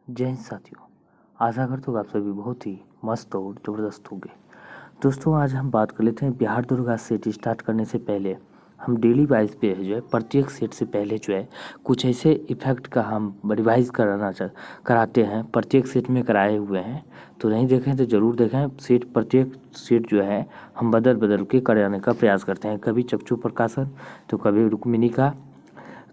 जय हिंद साथियों। आशा करता हूँ आप सभी बहुत ही मस्त और ज़बरदस्त होंगे। दोस्तों आज हम बात कर लेते हैं बिहार दुर्गा सेट स्टार्ट करने से पहले हम डेली वाइज पे जो है प्रत्येक सेट से पहले जो है कुछ ऐसे इफेक्ट का हम रिवाइज कराते हैं। प्रत्येक सेट में कराए हुए हैं, तो नहीं देखें तो ज़रूर देखें। प्रत्येक सेट जो है हम बदल बदल के कराने का प्रयास करते हैं। कभी चक्षु प्रकाशन, तो कभी रुक्मिणी का,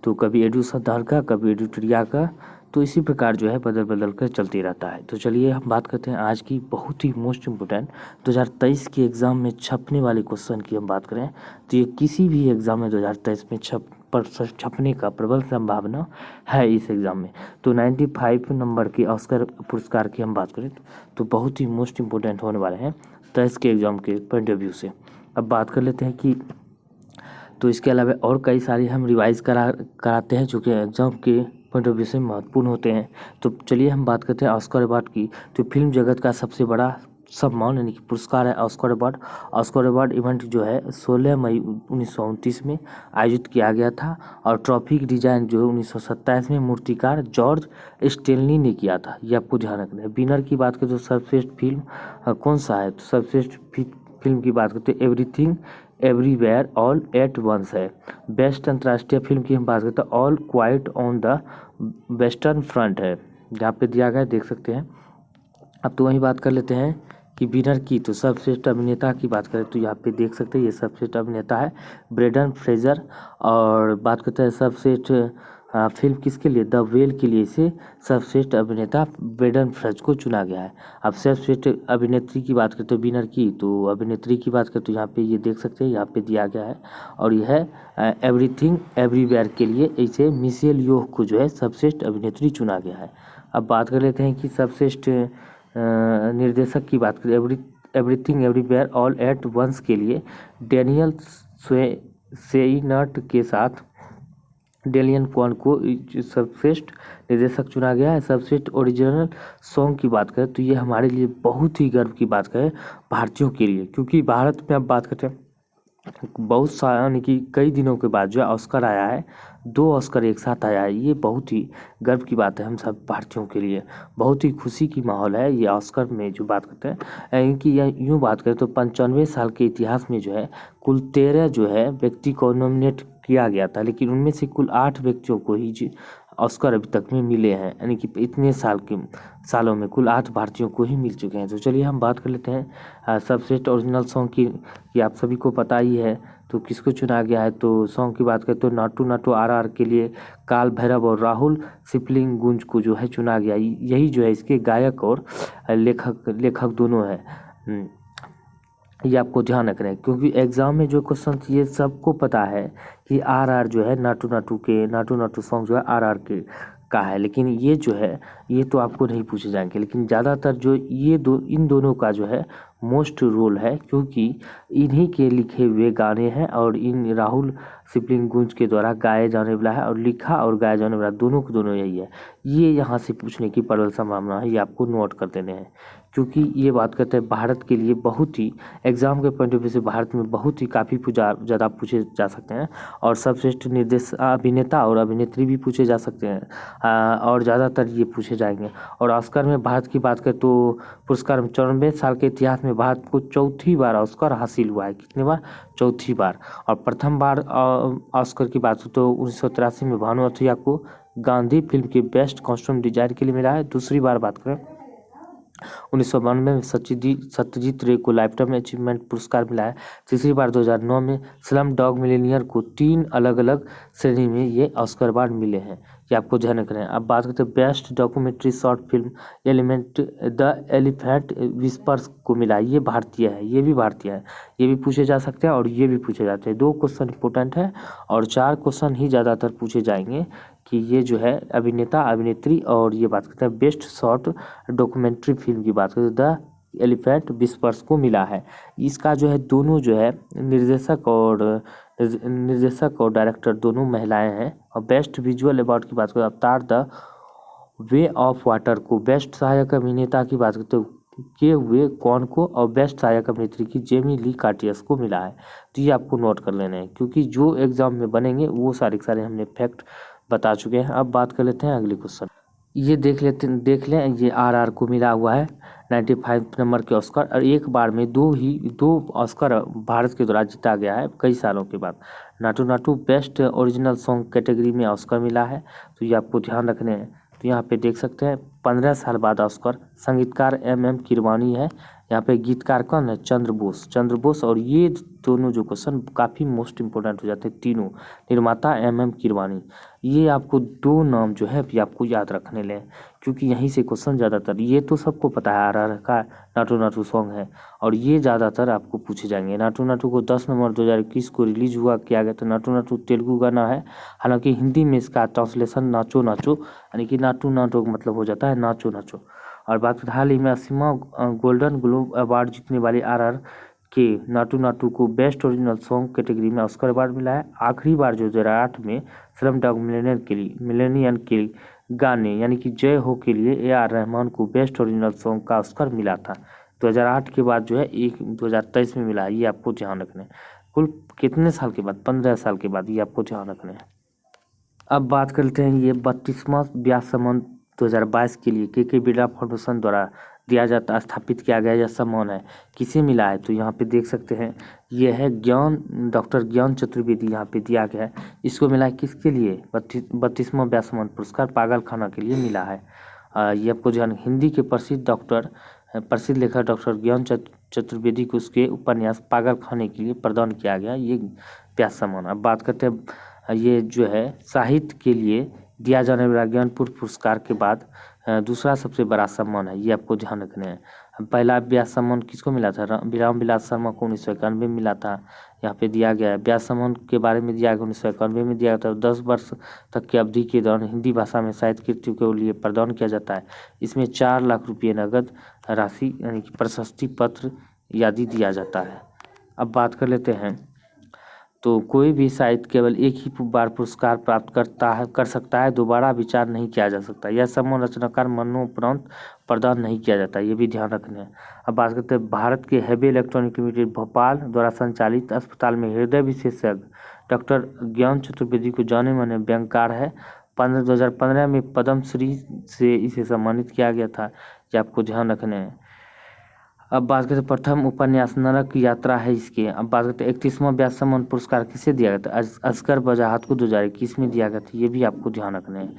तो कभी एडू सद्धार का, कभी एडुटरिया का। तो इसी प्रकार जो है बदल बदल कर चलते रहता है। तो चलिए हम बात करते हैं आज की बहुत ही मोस्ट इम्पोर्टेंट 2023 के एग्ज़ाम में छपने वाले क्वेश्चन की हम बात करें तो ये किसी भी एग्ज़ाम में 2023 में छपने का प्रबल संभावना है इस एग्ज़ाम में। तो 95 नंबर के ऑस्कर पुरस्कार की हम बात करें तो बहुत ही मोस्ट इम्पोर्टेंट होने वाले हैं 23 के एग्ज़ाम के पॉइंट ऑफ व्यू से। अब बात कर लेते हैं कि तो इसके अलावा और कई सारी हम रिवाइज कराते हैं जो कि एग्ज़ाम के पॉइंट ऑफ व्यू से महत्वपूर्ण होते हैं। तो चलिए हम बात करते हैं ऑस्कर अवार्ड की। तो फिल्म जगत का सबसे बड़ा सम्मान यानी कि पुरस्कार है Oscar award. Oscar award event जो है 16 मई 1929 में आयोजित किया गया था और ट्रॉफी की डिजाइन जो है 1927 में मूर्तिकार जॉर्ज स्टेनली ने किया था। ये आपको ध्यान रखना है। विनर की बात करें तो सर्वश्रेष्ठ फिल्म कौन सा है, तो सर्वश्रेष्ठ फिल्म की बात करते हैं Everything Everywhere All at Once है। बेस्ट अंतर्राष्ट्रीय फिल्म की हम बात करते हैं All Quiet on the Western Front है, यहाँ पे दिया गया है, देख सकते हैं। अब तो वही बात कर लेते हैं कि विनर की तो सर्वश्रेष्ठ अभिनेता की बात करें तो यहाँ पे देख सकते हैं ये सर्वश्रेष्ठ अभिनेता है ब्रेंडन फ्रेजर। और बात करते हैं सर्वश्रेष्ठ फिल्म किसके लिए, द वेल के लिए इसे सर्वश्रेष्ठ अभिनेता ब्रेंडन फ्रेज को चुना गया है। अब सर्वश्रेष्ठ अभिनेत्री की बात करते हैं विनर की, तो अभिनेत्री की बात करते तो यहाँ पे ये देख सकते हैं, यहाँ पे दिया गया है और यह है एवरीथिंग एवरीवेयर के लिए इसे मिशेल योह को जो है सर्वश्रेष्ठ अभिनेत्री चुना गया है। अब बात कर लेते हैं कि सर्वश्रेष्ठ निर्देशक की बात करें Everything Everywhere All at Once के लिए डेनियल सेइनट के साथ डेलियन क्वान को सर्वश्रेष्ठ निर्देशक चुना गया है। सर्वश्रेष्ठ ओरिजिनल सॉन्ग की बात करें तो ये हमारे लिए बहुत ही गर्व की बात करें भारतीयों के लिए, क्योंकि भारत में अब बात करते हैं बहुत सा यानी कि कई दिनों के बाद जो है ऑस्कर आया है, 2 ऑस्कर एक साथ आया है। ये बहुत ही गर्व की बात है हम सब भारतीयों के लिए, बहुत ही खुशी की माहौल है ये ऑस्कर में जो बात करते हैं। कि यूँ बात करें तो 95 साल के इतिहास में जो है कुल 13 जो है व्यक्ति को नॉमिनेट किया गया था, लेकिन उनमें से कुल 8 व्यक्तियों को ही ऑस्कर अभी तक में मिले हैं, यानी कि इतने सालों में कुल 8 भारतीयों को ही मिल चुके हैं। तो चलिए हम बात कर लेते हैं सर्वश्रेष्ठ ओरिजिनल सॉन्ग की आप सभी को पता ही है तो किसको चुना गया है। तो सॉन्ग की बात करें तो नाटू नाटू आरआर के लिए काल भैरव और राहुल सिपलिगंज को जो है चुना गया। यही जो है इसके गायक और लेखक दोनों हैं। ये आपको ध्यान रखना है, क्योंकि एग्जाम में जो क्वेश्चन ये सबको पता है कि आरआर जो है नाटू नाटू सॉन्ग जो है आरआर के का है, लेकिन ये जो है ये तो आपको नहीं पूछे जाएंगे। लेकिन ज़्यादातर जो इन दोनों का जो है मोस्ट रोल है, क्योंकि इन्हीं के लिखे हुए गाने हैं और इन राहुल सिपलिगंज के द्वारा गाए जाने वाला है और लिखा और गाया जाने वाला दोनों के दोनों यही है। ये यहाँ से पूछने की प्रबल संभावना है, ये आपको नोट कर देने हैं, क्योंकि ये बात करते हैं भारत के लिए बहुत ही एग्ज़ाम के पॉइंट ऑफ व्यू से भारत में बहुत ही काफ़ी ज़्यादा पूछे जा सकते हैं। और सर्वश्रेष्ठ अभिनेता और अभिनेत्री भी पूछे जा सकते हैं और ज़्यादातर ये पूछे जाएंगे। और ऑस्कर में भारत की बात करें तो पुरस्कार में 94 साल के इतिहास में भारत को चौथी बार ऑस्कर हासिल हुआ है। कितनी बार, चौथी बार। और प्रथम बार ऑस्कर की बात हो तो 1983 में भानु अथैया को गांधी फिल्म के बेस्ट कॉस्ट्यूम डिजाइन के लिए मिला है। दूसरी बार बात करें 1992 में सत्यजीत रे को लाइफ टाइम अचीवमेंट पुरस्कार मिला है। तीसरी बार 2009 में स्लम डॉग मिलियनेयर को 3 अलग अलग श्रेणी में ये ऑस्कर अवार्ड मिले हैं, ये आपको ध्यान रखना है। अब बात करते हैं best documentary short film element the elephant whispers को मिला है। ये भारतीय है, ये भी भारतीय है, ये भी पूछे जा सकते हैं और ये भी पूछे जाते हैं। 2 क्वेश्चन इंपॉर्टेंट है और 4 क्वेश्चन ही ज़्यादातर पूछे जाएंगे कि ये जो है अभिनेता अभिनेत्री। और ये बात करते हैं बेस्ट शॉर्ट डॉक्यूमेंट्री फिल्म की बात करें द एलिफेंट विस्पर्स को मिला है। इसका जो है दोनों जो है निर्देशक और डायरेक्टर दोनों महिलाएं हैं। और बेस्ट विजुअल अवार्ड की बात करें अवतार द वे ऑफ वाटर को बेस्ट सहायक अभिनेता की बात करते किए हुए कौन को और बेस्ट सहायक अभिनेत्री की जेमी ली कार्टियस को मिला है। तो ये आपको नोट कर लेना है, क्योंकि जो एग्जाम में बनेंगे वो सारे हमने फैक्ट बता चुके हैं। अब बात कर लेते हैं अगले क्वेश्चन। ये देख लें, ये RR को मिला हुआ है 95 नंबर के ऑस्कर, और एक बार में दो ऑस्कर भारत के द्वारा जीता गया है कई सालों के बाद। Naatu Naatu best original song category में ऑस्कर मिला है, तो ये आपको ध्यान रखने हैं। तो यहाँ पे देख सकते हैं 15 साल बाद ऑस्कर। संगीतकार MM कीरवानी है, यहाँ पे गीतकार कौन है, चंद्र बोस। और ये दोनों जो क्वेश्चन काफ़ी मोस्ट इंपोर्टेंट हो जाते हैं तीनों। निर्माता MM कीरवानी। ये आपको दो नाम जो है भी आपको याद रखने लें, क्योंकि यहीं से क्वेश्चन ज़्यादातर, ये तो सबको पता है RR का नाटू नाटू सॉन्ग है, और ये ज़्यादातर आपको पूछे जाएंगे। नाटू नाटू को 10 नवंबर 2021 को रिलीज किया गया था। नाटू नाटू तेलुगु गाना है, हालांकि हिंदी में इसका ट्रांसलेशन नाचो नाचो, यानी कि नाटू नाटो का मतलब हो जाता है नाचो नाचो। और बात करें हाल ही में 80वां गोल्डन ग्लोब अवार्ड जीतने वाले RR के नाटू नाटू को बेस्ट ओरिजिनल सॉन्ग कैटेगरी में ऑस्कर अवार्ड मिला है। आखिरी बार जो 2008 में स्लमडॉग मिलेनियन के गाने यानी कि जय हो के लिए AR रहमान को बेस्ट ओरिजिनल सॉन्ग का ऑस्कर मिला था। 2008 के बाद जो है 2023 में मिला है, ये आपको ध्यान रखना है। कुल कितने साल के बाद, 15 साल के बाद, ये आपको ध्यान रखना है। अब बात करते हैं ये 32वां व्यास सम्मान 2022 के लिए के बिरला फाउंडेशन द्वारा दिया जाता स्थापित किया गया यह सम्मान है, किसे मिला है, तो यहाँ पे देख सकते हैं ये है डॉक्टर ज्ञान चतुर्वेदी यहाँ पे दिया गया है। इसको मिला है किसके लिए, 32वां व्यास सम्मान पुरस्कार पागल खाना के लिए मिला है। ये आपको ध्यान, हिंदी के प्रसिद्ध लेखक डॉक्टर ज्ञान चतुर्वेदी को उसके उपन्यास पागल खाने के लिए प्रदान किया गया ये व्यास सम्मान। अब बात करते हैं ये जो है साहित्य के लिए दिया जाने वाला ज्ञानपीठ पुरस्कार के बाद दूसरा सबसे बड़ा सम्मान है, ये आपको ध्यान रखने हैं। पहला व्यास सम्मान किसको मिला था, रामविलास शर्मा को 1991 में मिला था, यहाँ पे दिया गया है। व्यास सम्मान के बारे में दिया गया 1991 में दिया था। 10 वर्ष तक की अवधि के दौरान हिंदी भाषा में साहित्य कृतियों के लिए प्रदान किया जाता है। इसमें 4 लाख रुपये नगद राशि यानी कि प्रशस्ति पत्र आदि दिया जाता है। अब बात कर लेते हैं, तो कोई भी साहित्य केवल एक ही बार पुरस्कार प्राप्त कर सकता है, दोबारा विचार नहीं किया जा सकता। यह सम्मान रचनाकार मरणोपरांत प्रदान नहीं किया जाता, ये भी ध्यान रखना है। अब बात करते हैं भारत के हैवी इलेक्ट्रॉनिक लिमिटेड भोपाल द्वारा संचालित अस्पताल में हृदय विशेषज्ञ डॉक्टर ज्ञान चतुर्वेदी को जाने माने व्यंगकार है। 2015 में पद्मश्री से इसे सम्मानित किया गया था, ये आपको ध्यान रखने हैं। अब बात करते हैं प्रथम उपन्यास नरक यात्रा है इसके। अब बात करते हैं 31वां व्यास सम्मान पुरस्कार किसे दिया गया था, असगर बजाहत को 2021 में दिया गया था, ये भी आपको ध्यान रखने हैं।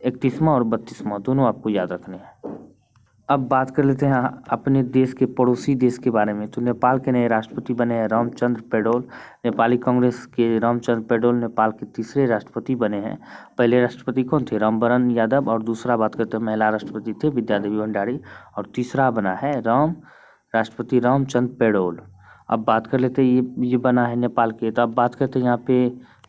31वां और 32वां दोनों आपको याद रखने हैं। अब बात कर लेते हैं अपने देश के पड़ोसी देश के बारे में। तो नेपाल के नए राष्ट्रपति बने हैं रामचंद्र पौडेल। नेपाली कांग्रेस के रामचंद्र पौडेल नेपाल के तीसरे राष्ट्रपति बने हैं। पहले राष्ट्रपति कौन थे, रामवरण यादव, और दूसरा बात करते हैं महिला राष्ट्रपति थे विद्यादेवी भंडारी, और तीसरा बना है राष्ट्रपति रामचंद्र पौडेल। अब बात कर लेते हैं ये बना है नेपाल के। तो अब बात करते हैं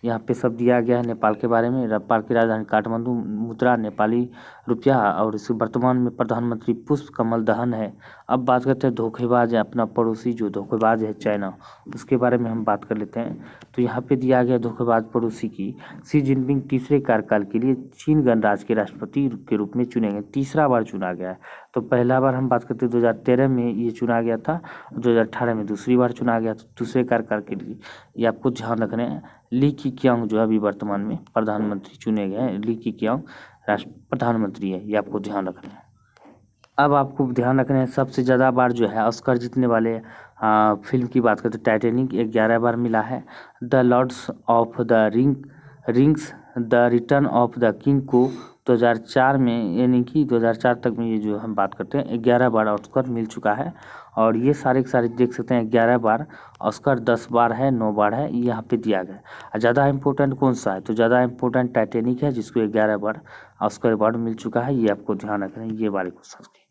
यहाँ पे सब दिया गया है नेपाल के बारे में। नेपाल की राजधानी काठमांडू, मुद्रा नेपाली रुपया, और इस वर्तमान में प्रधानमंत्री पुष्प कमल दहन है। अब बात करते हैं धोखेबाज है, अपना पड़ोसी जो धोखेबाज है चाइना, उसके बारे में हम बात कर लेते हैं। तो यहाँ पे दिया गया धोखेबाज पड़ोसी की शी जिनपिंग तीसरे कार्यकाल के लिए चीन गणराज्य के राष्ट्रपति के रूप में चुने गए, तीसरा बार चुना गया है। तो पहला बार हम बात करते हैं 2013 में ये चुना गया था, 2018 में दूसरी बार चुना गया था दूसरे कार्यकाल के लिए, ये आपको ध्यान रखने हैं। ली कीक्यांग जो अभी वर्तमान में प्रधानमंत्री चुने गए हैं, ली कीक्यांग प्रधानमंत्री है, ये आपको ध्यान रखना है। अब आपको ध्यान रखना है सबसे ज़्यादा बार जो है ऑस्कर जीतने वाले फिल्म की बात करते हैं, टाइटैनिक 11 बार मिला है। The Lords of the Rings the Return of the King को 2004 में, यानी कि 2004 तक में ये जो हम बात करते हैं 11 बार ऑस्कर मिल चुका है। और ये सारे के सारे देख सकते हैं 11 बार ऑस्कर, 10 बार है, 9 बार है, ये यहाँ पे दिया गया है। ज़्यादा इम्पोर्टेंट कौन सा है, तो ज़्यादा इम्पोर्टेंट टाइटैनिक है जिसको 11 बार ऑस्कर अवार्ड मिल चुका है, ये आपको ध्यान रखना है ये वाले क्वेश्चन की।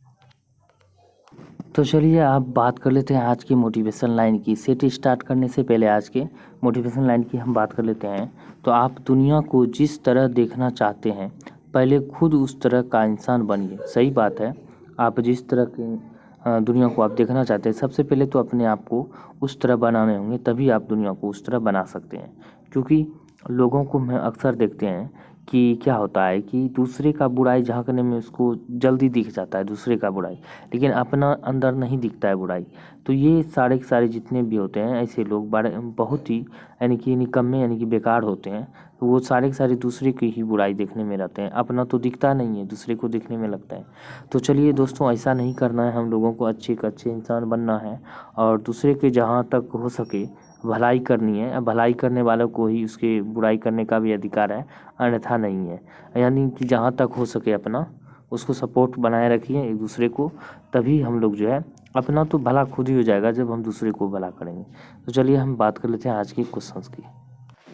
तो चलिए आप बात कर लेते हैं आज की मोटिवेशन लाइन की। सेट स्टार्ट करने से पहले आज के मोटिवेशन लाइन की हम बात कर लेते हैं। तो आप दुनिया को जिस तरह देखना चाहते हैं पहले खुद उस तरह का इंसान बनिए। सही बात है, आप जिस तरह की दुनिया को आप देखना चाहते हैं सबसे पहले तो अपने आप को उस तरह बनाने होंगे, तभी आप दुनिया को उस तरह बना सकते हैं। क्योंकि लोगों को मैं अक्सर देखते हैं कि क्या होता है कि दूसरे का बुराई झाँकने में उसको जल्दी दिख जाता है दूसरे का बुराई, लेकिन अपना अंदर नहीं दिखता है बुराई। तो ये सारे के सारे जितने भी होते हैं ऐसे लोग बड़े बहुत ही यानी कि निकम्मे यानी कि बेकार होते हैं। तो वो सारे के सारे दूसरे की ही बुराई देखने में रहते हैं, अपना तो दिखता नहीं है, दूसरे को दिखने में लगता है। तो चलिए दोस्तों, ऐसा नहीं करना है, हम लोगों को अच्छे इंसान बनना है और दूसरे के जहाँ तक हो सके भलाई करनी है। भलाई करने वालों को ही उसके बुराई करने का भी अधिकार है, अन्यथा नहीं है। यानी कि जहाँ तक हो सके अपना उसको सपोर्ट बनाए रखिए एक दूसरे को, तभी हम लोग जो है अपना तो भला खुद ही हो जाएगा जब हम दूसरे को भला करेंगे। तो चलिए हम बात कर लेते हैं आज के क्वेश्चंस की।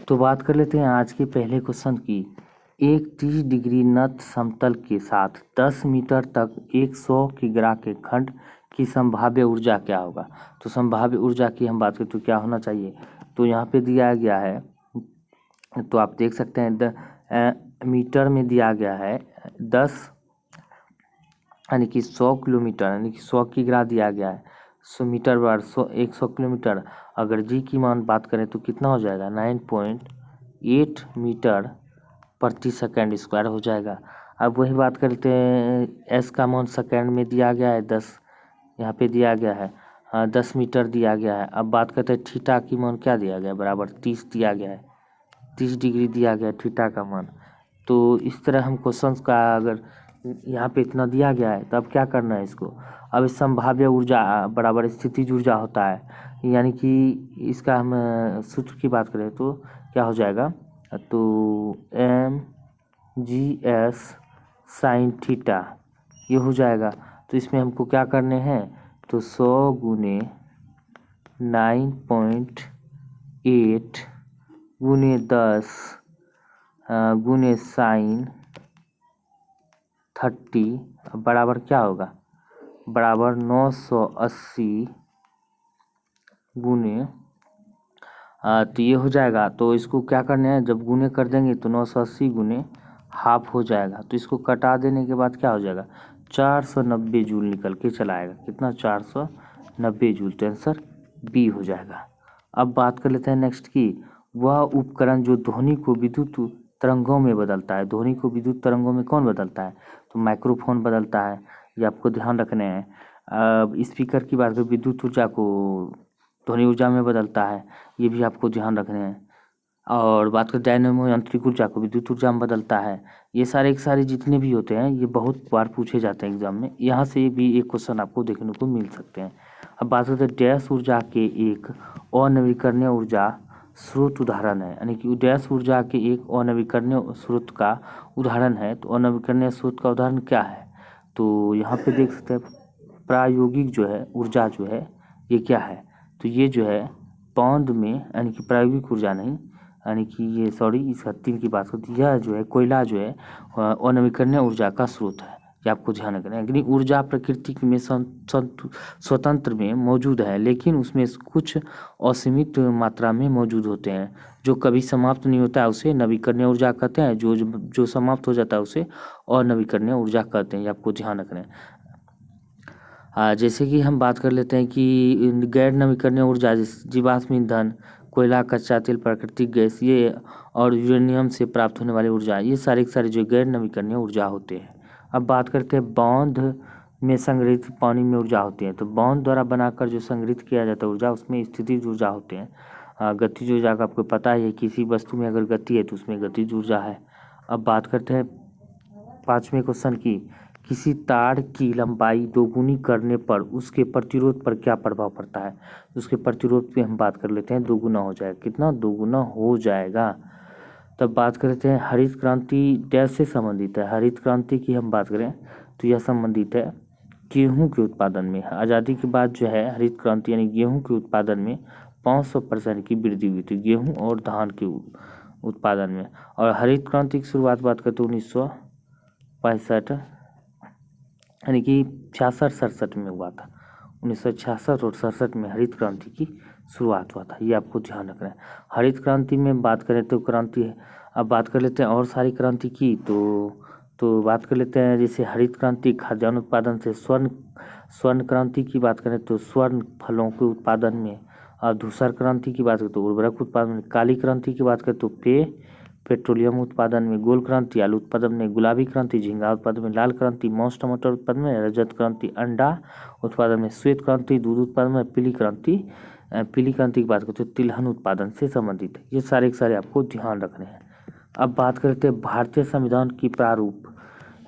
तो बात कर लेते हैं आज के पहले क्वेश्चन की। एक 30 डिग्री नत समतल के साथ 10 मीटर तक 100 किग्रा के खंड की संभाव्य ऊर्जा क्या होगा। तो संभाव्य ऊर्जा की हम बात करें तो क्या होना चाहिए, तो यहाँ पे दिया गया है, तो आप देख सकते हैं मीटर में दिया गया है 10 यानी कि 100 किलोमीटर यानी कि 100 किग्रा दिया गया है। 100 मीटर बार 100 किलोमीटर। अगर जी की मान बात करें तो कितना हो जाएगा 9.8 मीटर प्रति सेकंड स्क्वायर हो जाएगा। अब वही बात करते हैं, एस का मान सेकंड में दिया गया है 10, यहाँ पे दिया गया है 10 मीटर दिया गया है। अब बात करते हैं थीटा की मान क्या दिया गया है, बराबर 30 दिया गया है, 30 डिग्री दिया गया है थीटा का मान। तो इस तरह हम क्वेश्चंस का अगर यहाँ पे इतना दिया गया है तो अब क्या करना है इसको, अब इस संभाव्य ऊर्जा बराबर स्थितिज ऊर्जा होता है, यानी कि इसका हम सूत्र की बात करें तो क्या हो जाएगा, तो mgs साइन थीटा ये हो जाएगा। तो इसमें हमको क्या करने हैं, तो 100 गुने 9.8 गुने 10 गुने साइन 30 बराबर क्या होगा, बराबर 980 गुने तो ये हो जाएगा। तो इसको क्या करना है, जब गुने कर देंगे तो 980 गुने हाफ हो जाएगा। तो इसको कटा देने के बाद क्या हो जाएगा, 490 जूल निकल के चला आएगा। कितना, 490 जूल। तो आंसर बी हो जाएगा। अब बात कर लेते हैं नेक्स्ट की, वह उपकरण जो ध्वनि को विद्युत तरंगों में बदलता है। ध्वनि को विद्युत तरंगों में कौन बदलता है, तो माइक्रोफोन बदलता है, ये आपको ध्यान रखने हैं। अब स्पीकर की बात करें, विद्युत ऊर्जा को ध्वनि ऊर्जा में बदलता है, ये भी आपको ध्यान रखने हैं। और बात करें डायनेमो यांत्रिक ऊर्जा को विद्युत ऊर्जा में बदलता है। ये सारे के सारे जितने भी होते हैं ये बहुत बार पूछे जाते हैं एग्जाम में, यहाँ से भी एक क्वेश्चन आपको देखने को मिल सकते हैं। अब बात करते हैं डैश ऊर्जा के एक अनवीकरणीय ऊर्जा स्रोत उदाहरण है, यानी कि डैश ऊर्जा के एक अनवीकरणीय स्रोत का उदाहरण है। तो अनवीकरणीय स्रोत का उदाहरण क्या है, तो यहाँ पे देख सकते हैं प्रायोगिक जो है ऊर्जा जो है ये क्या है, तो ये जो है पौंद में यानी कि प्रायोगिक ऊर्जा नहीं, यानी कि ये सॉरी इसका 3 की बात करती है, यह जो है कोयला जो है अनवीकरणीय ऊर्जा का स्रोत है, ये आपको ध्यान रखना है। यानी ऊर्जा प्रकृति में स्वतंत्र में मौजूद है, लेकिन उसमें कुछ असीमित मात्रा में मौजूद होते हैं। जो कभी समाप्त नहीं होता है उसे नवीकरणीय ऊर्जा कहते हैं, जो समाप्त हो जाता है उसे अनवीकरणीय ऊर्जा कहते हैं, ये आपको ध्यान रखना है। जैसे कि हम बात कर लेते हैं कि गैर नवीकरणीय ऊर्जा जीवाश्म ईंधन, कोयला, कच्चा तेल, प्राकृतिक गैस ये और यूरेनियम से प्राप्त होने वाली ऊर्जा, ये सारे के सारे जो गैर नवीकरणीय ऊर्जा होते हैं। अब बात करते हैं बांध में संग्रहित पानी में ऊर्जा होती है। तो बांध द्वारा बनाकर जो संग्रहित किया जाता है ऊर्जा, उसमें स्थितिज ऊर्जा होते हैं। गतिज ऊर्जा का आपको पता ही है, किसी वस्तु में अगर गति है तो उसमें गतिज ऊर्जा है। अब बात करते हैं 5वें क्वेश्चन की, किसी तार की लंबाई दोगुनी करने पर उसके प्रतिरोध पर क्या प्रभाव पड़ता है। उसके प्रतिरोध पे हम बात कर लेते हैं, दोगुना हो जाएगा। कितना, दोगुना हो जाएगा। तब बात कर लेते हैं हरित क्रांति डैश से संबंधित है। हरित क्रांति की हम बात करें तो यह संबंधित है गेहूं के उत्पादन में। आज़ादी के बाद जो है हरित क्रांति यानी गेहूं के उत्पादन में 500% की वृद्धि हुई थी, गेहूं और धान के उत्पादन में। और हरित क्रांति की शुरुआत बात करते 1965 यानी कि 66-67 में हुआ था। 1966 और 67 में हरित क्रांति की शुरुआत हुआ था, ये आपको ध्यान रखना है। हरित क्रांति में बात करें तो क्रांति है। अब बात कर लेते हैं और सारी क्रांति की, तो बात कर लेते हैं जैसे हरित क्रांति खाद्यान्न उत्पादन से, स्वर्ण क्रांति की बात करें तो स्वर्ण फलों के उत्पादन में, और धूसर क्रांति की बात करें तो उर्वरक उत्पादन में, काली क्रांति की बात करें तो पेय पेट्रोलियम उत्पादन में गोल क्रांति, आलू उत्पादन में गुलाबी क्रांति, झींगा उत्पादन में लाल क्रांति, मौस टमाटर उत्पादन में रजत क्रांति, अंडा उत्पादन में श्वेत क्रांति, दूध उत्पादन में पीली क्रांति। पीली क्रांति की बात करते हैं तिलहन उत्पादन से संबंधित है। ये सारे के सारे आपको ध्यान रखने हैं। अब बात करते हैं भारतीय संविधान की प्रारूप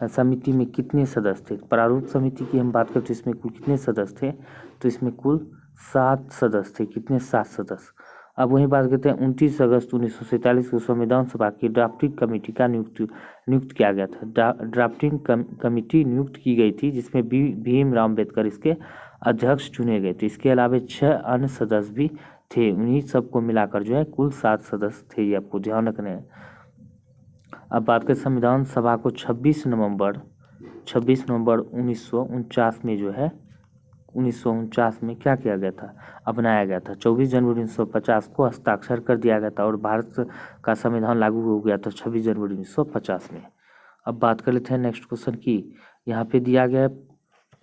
समिति में कितने सदस्य थे। प्रारूप समिति की हम बात करते हैं, इसमें कुल कितने सदस्य थे, तो इसमें कुल 7 सदस्य थे। कितने? 7 सदस्य। अब वही बात करते हैं 29 अगस्त 1947 को संविधान सभा की ड्राफ्टिंग कमेटी का नियुक्त किया गया था। ड्राफ्टिंग कमेटी नियुक्त की गई थी, जिसमें भीमराव अम्बेडकर इसके अध्यक्ष चुने गए थे। इसके अलावा 6 अन्य सदस्य भी थे। उन्हीं सबको मिलाकर जो है कुल 7 सदस्य थे। ये आपको ध्यान रखने हैं। अब बात करें संविधान सभा को 26 नवंबर 1949 में जो है 1949 में क्या किया गया था, अपनाया गया था। 24 जनवरी 1950 को हस्ताक्षर कर दिया गया था और भारत का संविधान लागू हो गया था 26 जनवरी 1950 में। अब बात कर लेते हैं नेक्स्ट क्वेश्चन की। यहाँ पे दिया गया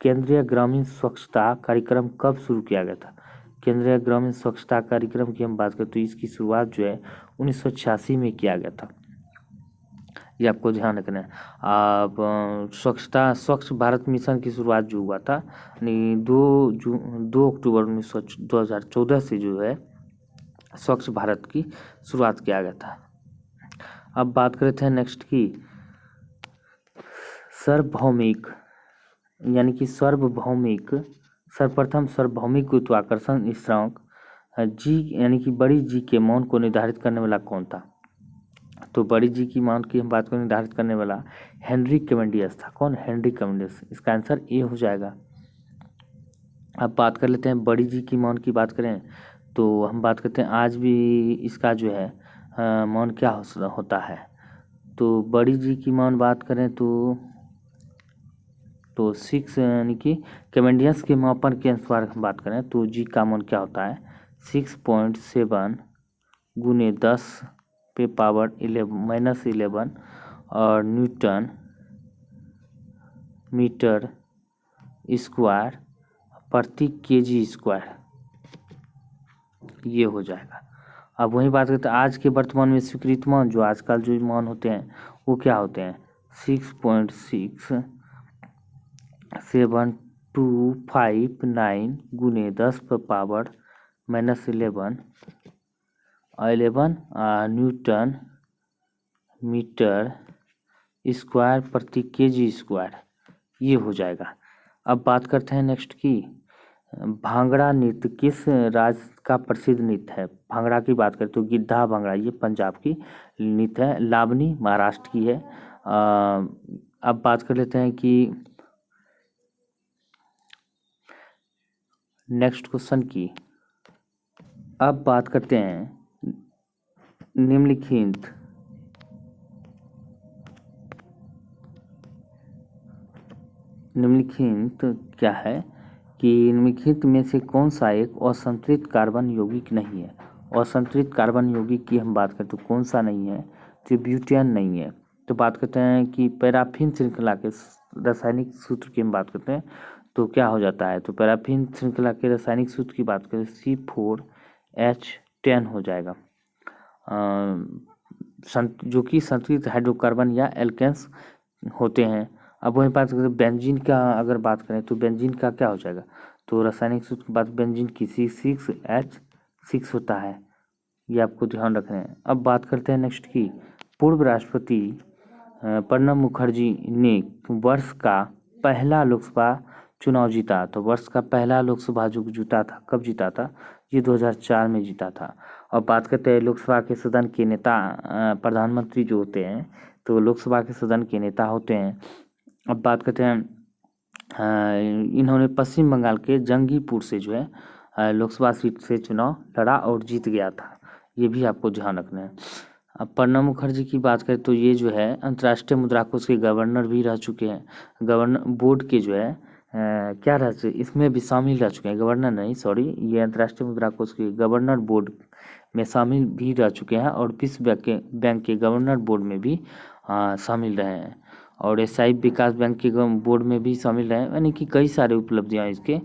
केंद्रीय ग्रामीण स्वच्छता कार्यक्रम कब शुरू किया गया था। केंद्रीय ग्रामीण स्वच्छता कार्यक्रम की हम बात करें तो इसकी शुरुआत जो है 1986 में किया गया था। ये आपको ध्यान रखना है। अब स्वच्छ भारत मिशन की शुरुआत जो हुआ था 2 अक्टूबर 2014 से जो है स्वच्छ भारत की शुरुआत किया गया था। अब बात करते हैं नेक्स्ट की सार्वभौमिक यानी कि सर्वप्रथम सार्वभौमिक गुरुत्वाकर्षण स्थिरांक जी यानी कि बड़ी जी के मान को निर्धारित करने वाला कौन था। तो बड़ी जी की मान की हम बात करें निर्धारित करने वाला हेनरी कैवेंडिश था। कौन? Henry Cavendish. इसका आंसर ए हो जाएगा। अब बात कर लेते हैं बड़ी जी की मान की बात करें तो हम बात करते हैं आज भी इसका जो है मान क्या होता है। तो बड़ी जी की मान बात करें तो 6 यानी कि कैवेंडिश के मापन के अनुसार हम बात करें तो जी का मान क्या होता है 6.7 गुने 10 पे पावर -11 और न्यूटन मीटर स्क्वायर प्रति केजी स्क्वायर ये हो जाएगा। अब वही बात करते हैं आज के वर्तमान में स्वीकृत मान जो आजकल जो मान होते हैं वो क्या होते हैं 6.6725 गुने 10 पर पावर -11 न्यूटन मीटर स्क्वायर प्रति केजी स्क्वायर ये हो जाएगा। अब बात करते हैं नेक्स्ट की भांगड़ा नृत्य किस राज्य का प्रसिद्ध नृत्य है। भांगड़ा की बात करें तो गिद्धा भांगड़ा ये पंजाब की नृत्य है। लावनी महाराष्ट्र की है। अब बात कर लेते हैं कि नेक्स्ट क्वेश्चन की। अब बात करते हैं निम्नलिखित क्या है कि निम्नलिखित में से कौन सा एक असंतुलित कार्बन यौगिक नहीं है। असंतुलित कार्बन यौगिक की हम बात करें तो कौन सा नहीं है तो ब्यूटेन नहीं है। तो बात करते हैं कि पैराफिन श्रृंखला के रासायनिक सूत्र की हम बात करते हैं तो क्या हो जाता है। तो पैराफिन श्रृंखला के रासायनिक सूत्र की बात करें C4H10 हो जाएगा जो कि संतुलित हाइड्रोकार्बन या एल्केन्स होते हैं। अब वही बात करें बेंजीन का अगर बात करें तो बेंजीन का क्या हो जाएगा तो रासायनिक सूत्र की बात बेंजीन की C6H6 होता है। ये आपको ध्यान रखना है। अब बात करते हैं नेक्स्ट की पूर्व राष्ट्रपति प्रणब मुखर्जी ने वर्ष का पहला लोकसभा चुनाव जीता। तो वर्ष का पहला लोकसभा जो जीता था कब जीता था ये 2004 में जीता था। अब बात करते हैं लोकसभा के सदन के नेता प्रधानमंत्री जो होते हैं तो लोकसभा के सदन के नेता होते हैं। अब बात करते हैं इन्होंने पश्चिम बंगाल के जंगीपुर से जो है लोकसभा सीट से चुनाव लड़ा और जीत गया था। ये भी आपको ध्यान रखना है। अब प्रणब मुखर्जी की बात करें तो ये जो है अंतर्राष्ट्रीय मुद्रा कोष के गवर्नर भी रह चुके हैं। गवर्नर बोर्ड के जो है क्या रह चुके इसमें भी शामिल रह चुके हैं। गवर्नर नहीं सॉरी ये अंतर्राष्ट्रीय मुद्रा कोष के गवर्नर बोर्ड में शामिल भी रह चुके हैं और विश्व बैंक के गवर्नर बोर्ड में भी शामिल रहे हैं और एशियाई विकास बैंक के बोर्ड में भी शामिल रहे हैं। यानी कि कई सारे उपलब्धियां इसके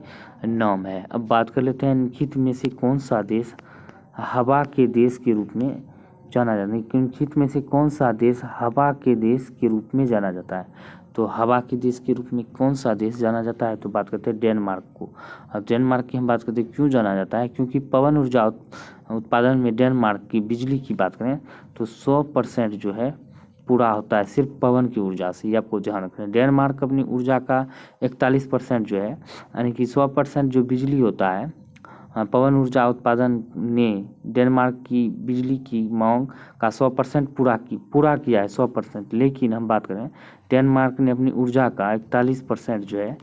नाम है। अब बात कर लेते हैं निम्नलिखित में से कौन सा देश हवा के देश के रूप में जाना जाता है। निम्नलिखित में से कौन सा देश हवा के देश के रूप में जाना जाता है? तो हवा के देश के रूप में कौन सा देश जाना जाता है? तो बात करते हैं डेनमार्क को। अब डेनमार्क की हम बात करते हैं, क्यों जाना जाता है? क्योंकि पवन ऊर्जा उत्पादन में डेनमार्क की बिजली की बात करें तो 100% जो है पूरा होता है सिर्फ पवन की ऊर्जा से। ये आपको ध्यान रखना है। डेनमार्क अपनी ऊर्जा का 41% जो है, यानी कि 100% जो बिजली होता है पवन ऊर्जा उत्पादन ने डेनमार्क की बिजली की मांग का 100% पूरा किया है 100%। लेकिन हम बात करें डेनमार्क ने अपनी ऊर्जा का 41% जो है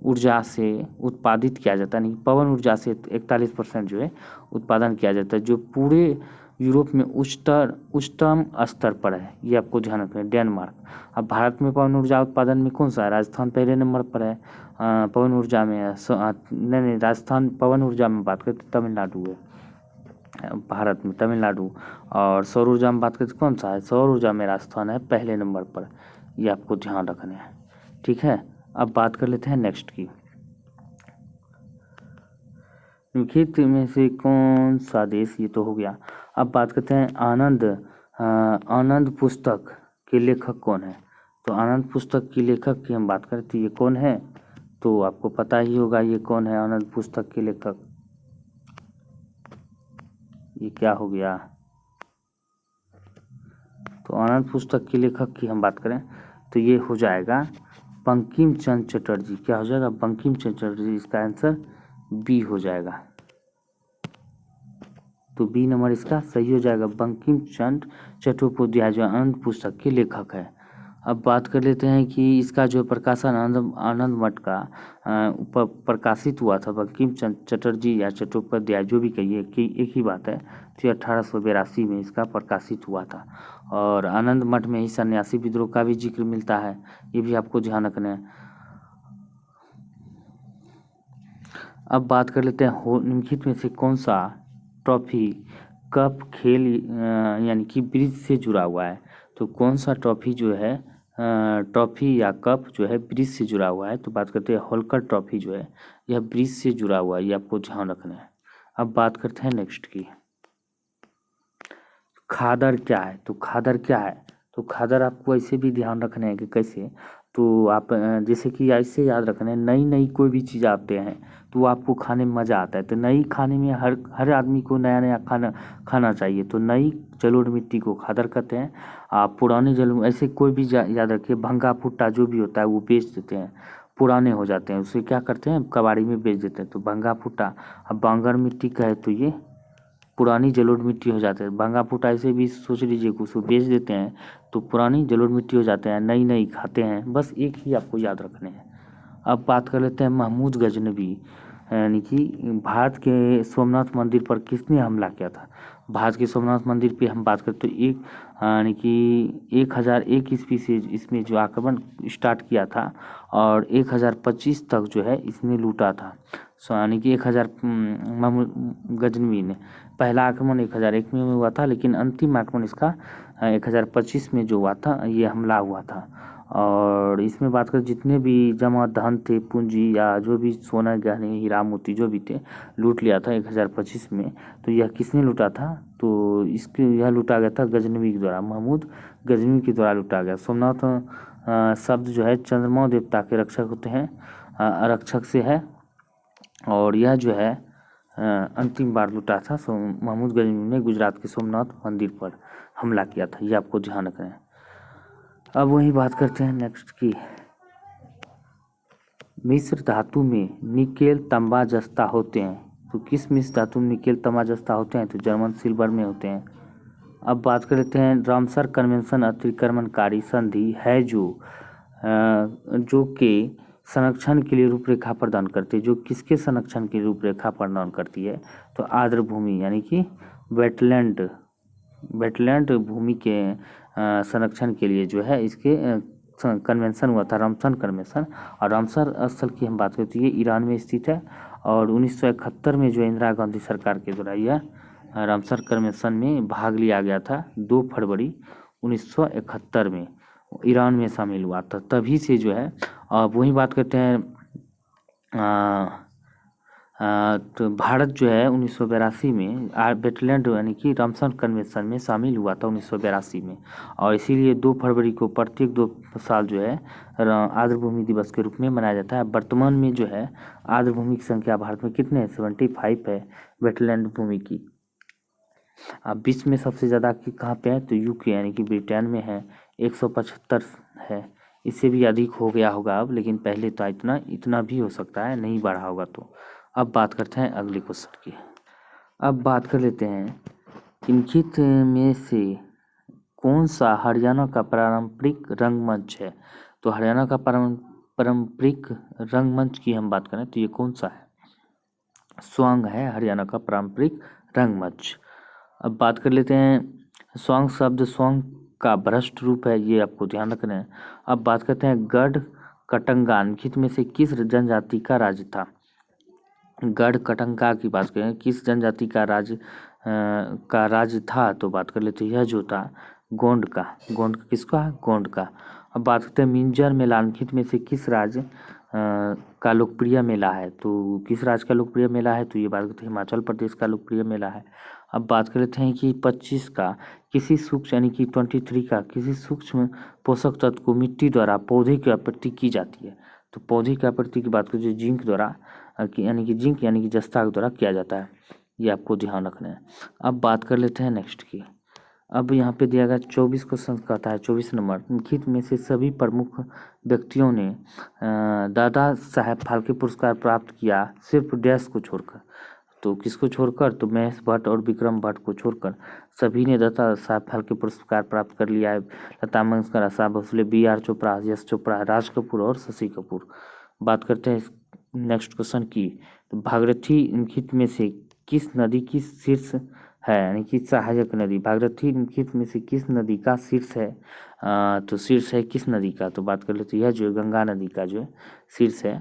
ऊर्जा से उत्पादित किया जाता है, नहीं पवन ऊर्जा से 41% जो है उत्पादन किया जाता है, जो पूरे यूरोप में उच्चतम स्तर पर है। ये आपको ध्यान रखना है डेनमार्क। अब भारत में पवन ऊर्जा उत्पादन में कौन सा है? राजस्थान पहले नंबर पर है पवन ऊर्जा में। नहीं, राजस्थान पवन ऊर्जा में बात करते तमिलनाडु है भारत में, तमिलनाडु। और सौर ऊर्जा में बात करते कौन सा है? सौर ऊर्जा में राजस्थान है पहले नंबर पर। ये आपको ध्यान रखना है, ठीक है। अब बात कर लेते हैं नेक्स्ट की। निम्नलिखित में से कौन सा देश, ये तो हो गया। अब बात करते हैं आनंद पुस्तक के लेखक कौन है? तो आनंद पुस्तक की लेखक की हम बात करते हैं, ये कौन है? तो आपको पता ही होगा ये कौन है आनंद पुस्तक के लेखक। ये क्या हो गया? तो आनंद पुस्तक के लेखक की हम बात करें तो ये हो जाएगा बंकिम चंद्र चटर्जी। क्या हो जाएगा? बंकिम चंद्र चटर्जी। इसका आंसर बी हो जाएगा। तो बी नंबर इसका सही हो जाएगा, बंकिम चंद्र चट्टोपाध्याय जो आनंद पुस्तक के लेखक है। अब बात कर लेते हैं कि इसका जो प्रकाशन आनंद मठ का प्रकाशित हुआ था बंकिम चंद्र चटर्जी या चट्टोपाध्याय जो भी कहिए कि एक ही बात है। तो 1882 में इसका प्रकाशित हुआ था। और आनंद मठ में ही सन्यासी विद्रोह का भी जिक्र मिलता है, ये भी आपको ध्यान रखना है। अब बात कर लेते हैं निम्नलिखित में से कौन सा ट्रॉफी कप खेल यानी कि ब्रिज से जुड़ा हुआ है? तो कौन सा ट्रॉफी जो है ट्रॉफी या कप जो है ब्रिज से जुड़ा हुआ है? तो बात करते हैं होलकर ट्रॉफी जो है यह ब्रिज से जुड़ा हुआ है, ये आपको ध्यान रखना है। अब बात करते हैं नेक्स्ट की, खादर क्या है? तो खादर क्या है? तो खादर आपको ऐसे भी ध्यान रखना है कि कैसे, तो आप जैसे कि ऐसे याद रखना है, नई नई कोई भी चीज़ आते हैं तो वो आपको खाने में मज़ा आता है। तो नई खाने में हर आदमी को नया नया खाना चाहिए। तो नई जलोढ़ मिट्टी को खादर कहते हैं। आप पुराने ऐसे कोई भी याद रखिए, भंगा भुट्टा जो भी होता है वो बेच देते हैं, पुराने हो जाते हैं, उसे क्या करते हैं कबाड़ी में बेच देते हैं। तो भंगा भुट्टा अब बांगर मिट्टी का है तो ये पुरानी जलोढ़ मिट्टी हो जाते हैं। भांगा फूटा ऐसे भी सोच लीजिए कि उसको बेच देते हैं तो पुरानी जलोढ़ मिट्टी हो जाते हैं, नई नई खाते हैं। बस एक ही आपको याद रखने हैं। अब बात कर लेते हैं महमूद गजनवी, यानी कि भारत के सोमनाथ मंदिर पर किसने हमला किया था? भारत के सोमनाथ मंदिर पे हम बात करते तो यानी कि 1001 ईस्वी से इसमें जो आक्रमण स्टार्ट किया था और 1025 तक जो है इसने लूटा था। यानी कि 1000 महमूद गजनवी ने पहला आक्रमण 1001 में हुआ था, लेकिन अंतिम आक्रमण इसका 1025 में जो हुआ था ये हमला हुआ था। और इसमें बात करें जितने भी जमा धन थे, पूंजी या जो भी सोना गहने हीरा मोती जो भी थे लूट लिया था 1025 में। तो यह किसने लूटा था? तो यह लूटा गया था गजनवी के द्वारा, महमूद गजनवी के द्वारा लूटा गया। सोमनाथ शब्द जो है चंद्रमा देवता के रक्षक होते हैं, रक्षक से है। और यह जो है अंतिम बार लूटा था महमूद गजनवी ने गुजरात के सोमनाथ मंदिर पर हमला किया था, ये आपको ध्यान रखना है। अब वही बात करते हैं नेक्स्ट की, मिश्र धातु में निकेल तांबा जस्ता होते हैं। तो किस मिश्र धातु में निकेल तांबा जस्ता होते हैं? तो जर्मन सिल्वर में होते हैं। अब बात कर लेते हैं रामसर कन्वेंशन अतिक्रमणकारी संधि है जो के संरक्षण के लिए रूपरेखा प्रदान करती है। जो किसके संरक्षण की रूपरेखा प्रदान करती है? तो आर्द्र भूमि यानी कि वेटलैंड भूमि के संरक्षण के लिए जो है इसके कन्वेंशन हुआ था, रामसर कन्वेंशन। और रामसर स्थल की हम बात करते हैं ये ईरान में स्थित है। और 1971 में जो इंदिरा गांधी सरकार के द्वारा यह रामसर कन्वेंशन में भाग लिया गया था। 2 फरवरी 1971 में ईरान में शामिल हुआ था। तभी से जो है वही बात करते हैं तो भारत जो है 1982 में बेटलैंड यानी कि रामसर कन्वेंशन में शामिल हुआ था 1982 में, और इसीलिए 2 फरवरी को प्रत्येक 2 साल जो है आर्द्रभूमि दिवस के रूप में मनाया जाता है। वर्तमान में जो है आर्द्रभूमि की संख्या भारत में कितने हैं? 75 है वेटलैंड भूमि की। अब विश्व में सबसे ज़्यादा की कहाँ पे है? तो यूके यानी कि ब्रिटेन में है, 175 है। इससे भी अधिक हो गया होगा अब, लेकिन पहले था इतना भी हो सकता है, नहीं बढ़ा होगा तो। अब बात करते हैं अगले क्वेश्चन की। अब बात कर लेते हैं निम्नलिखित में से कौन सा हरियाणा का पारंपरिक रंगमंच है? तो हरियाणा का पारंपरिक रंगमंच की हम बात करें तो ये कौन सा है? स्वांग है हरियाणा का पारंपरिक रंगमंच। अब बात कर लेते हैं स्वांग शब्द स्वांग का भ्रष्ट रूप है, ये आपको ध्यान रखना है। अब बात करते हैं गढ़ कटंगा निम्नलिखित में से किस जनजाति का राज्य था? गढ़ कटंगा की बात करें किस जनजाति का राज्य था, तो बात कर लेते हैं यह जो था गोंड का। गोंड किसका? गोंड का। अब बात करते हैं मिंजर मेला निम्नलिखित में से किस राज्य का लोकप्रिय मेला है? तो किस राज्य का लोकप्रिय मेला है? तो ये बात करते हैं हिमाचल प्रदेश का लोकप्रिय मेला है। अब बात कर लेते हैं कि 25 का किसी सूक्ष्म यानी कि 23 का किसी सूक्ष्म पोषक तत्व को मिट्टी द्वारा पौधे की आपूर्ति की जाती है। तो पौधे की आपूर्ति की बात करें जो जिंक द्वारा जिंक यानी कि जस्ता द्वारा किया जाता है, ये आपको ध्यान रखना है। अब बात कर लेते हैं नेक्स्ट की। अब यहाँ पे दिया गया 24 क्वेश्चन कहता है 24 नंबर निम्नलिखित में से सभी प्रमुख व्यक्तियों ने दादा साहेब फाल्के पुरस्कार प्राप्त किया सिर्फ डैश को छोड़कर। तो किसको छोड़कर? तो महेश भट्ट और विक्रम भट्ट को छोड़कर सभी ने दादा साहेब फाल्के पुरस्कार प्राप्त कर लिया है। लता मंगेशकर, आशा भोसले, BR चोपड़ा, यश चोपड़ा, राज कपूर और शशि कपूर। बात करते हैं नेक्स्ट क्वेश्चन की। तो भागीरथी निम्नलिखित में से किस नदी की शीर्ष है यानी कि सहायक नदी? भागीरथी निम्नलिखित में से किस नदी का शीर्ष है? तो शीर्ष है किस नदी का? तो बात कर लेते हैं यह जो गंगा नदी का जो है शीर्ष है।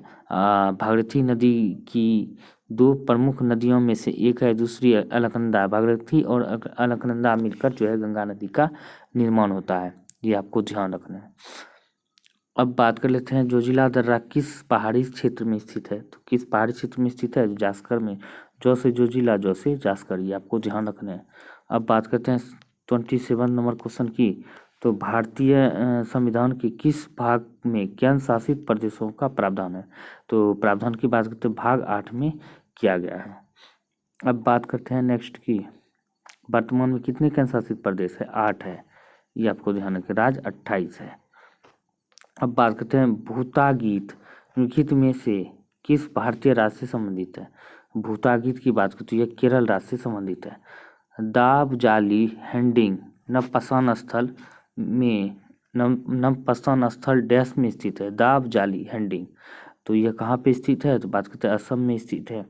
भागीरथी नदी की 2 प्रमुख नदियों में से एक है, दूसरी अलकनंदा। भागीरथी और अलकनंदा मिलकर जो है गंगा नदी का निर्माण होता है, ये आपको ध्यान रखना है। अब बात कर लेते हैं जोजिला दर्रा किस पहाड़ी क्षेत्र में स्थित है? तो किस पहाड़ी क्षेत्र में स्थित है? जास्कर में। जो से जोजिला, जो से जास्कर, ये आपको ध्यान रखना है। अब बात करते हैं 27 नंबर क्वेश्चन की। तो भारतीय संविधान के किस भाग में केंद्र शासित प्रदेशों का प्रावधान है? तो प्रावधान की बात करते हैं भाग 8 में किया गया है। अब बात करते हैं नेक्स्ट की। वर्तमान में कितने केंद्र शासित प्रदेश है? 8 है, ये आपको ध्यान रखें। राज्य 28 है। अब बात करते हैं भूतागीत निम्नलिखित में से किस भारतीय राज्य से संबंधित है? भूतागीत की बात करते हैं यह केरल राज्य से संबंधित है। दाब जाली हैंडिंग नवपसान स्थल में नवपसान स्थल डैश में स्थित है। दाब जाली हैंडिंग, तो यह कहाँ पे स्थित है? तो बात करते हैं असम में स्थित है।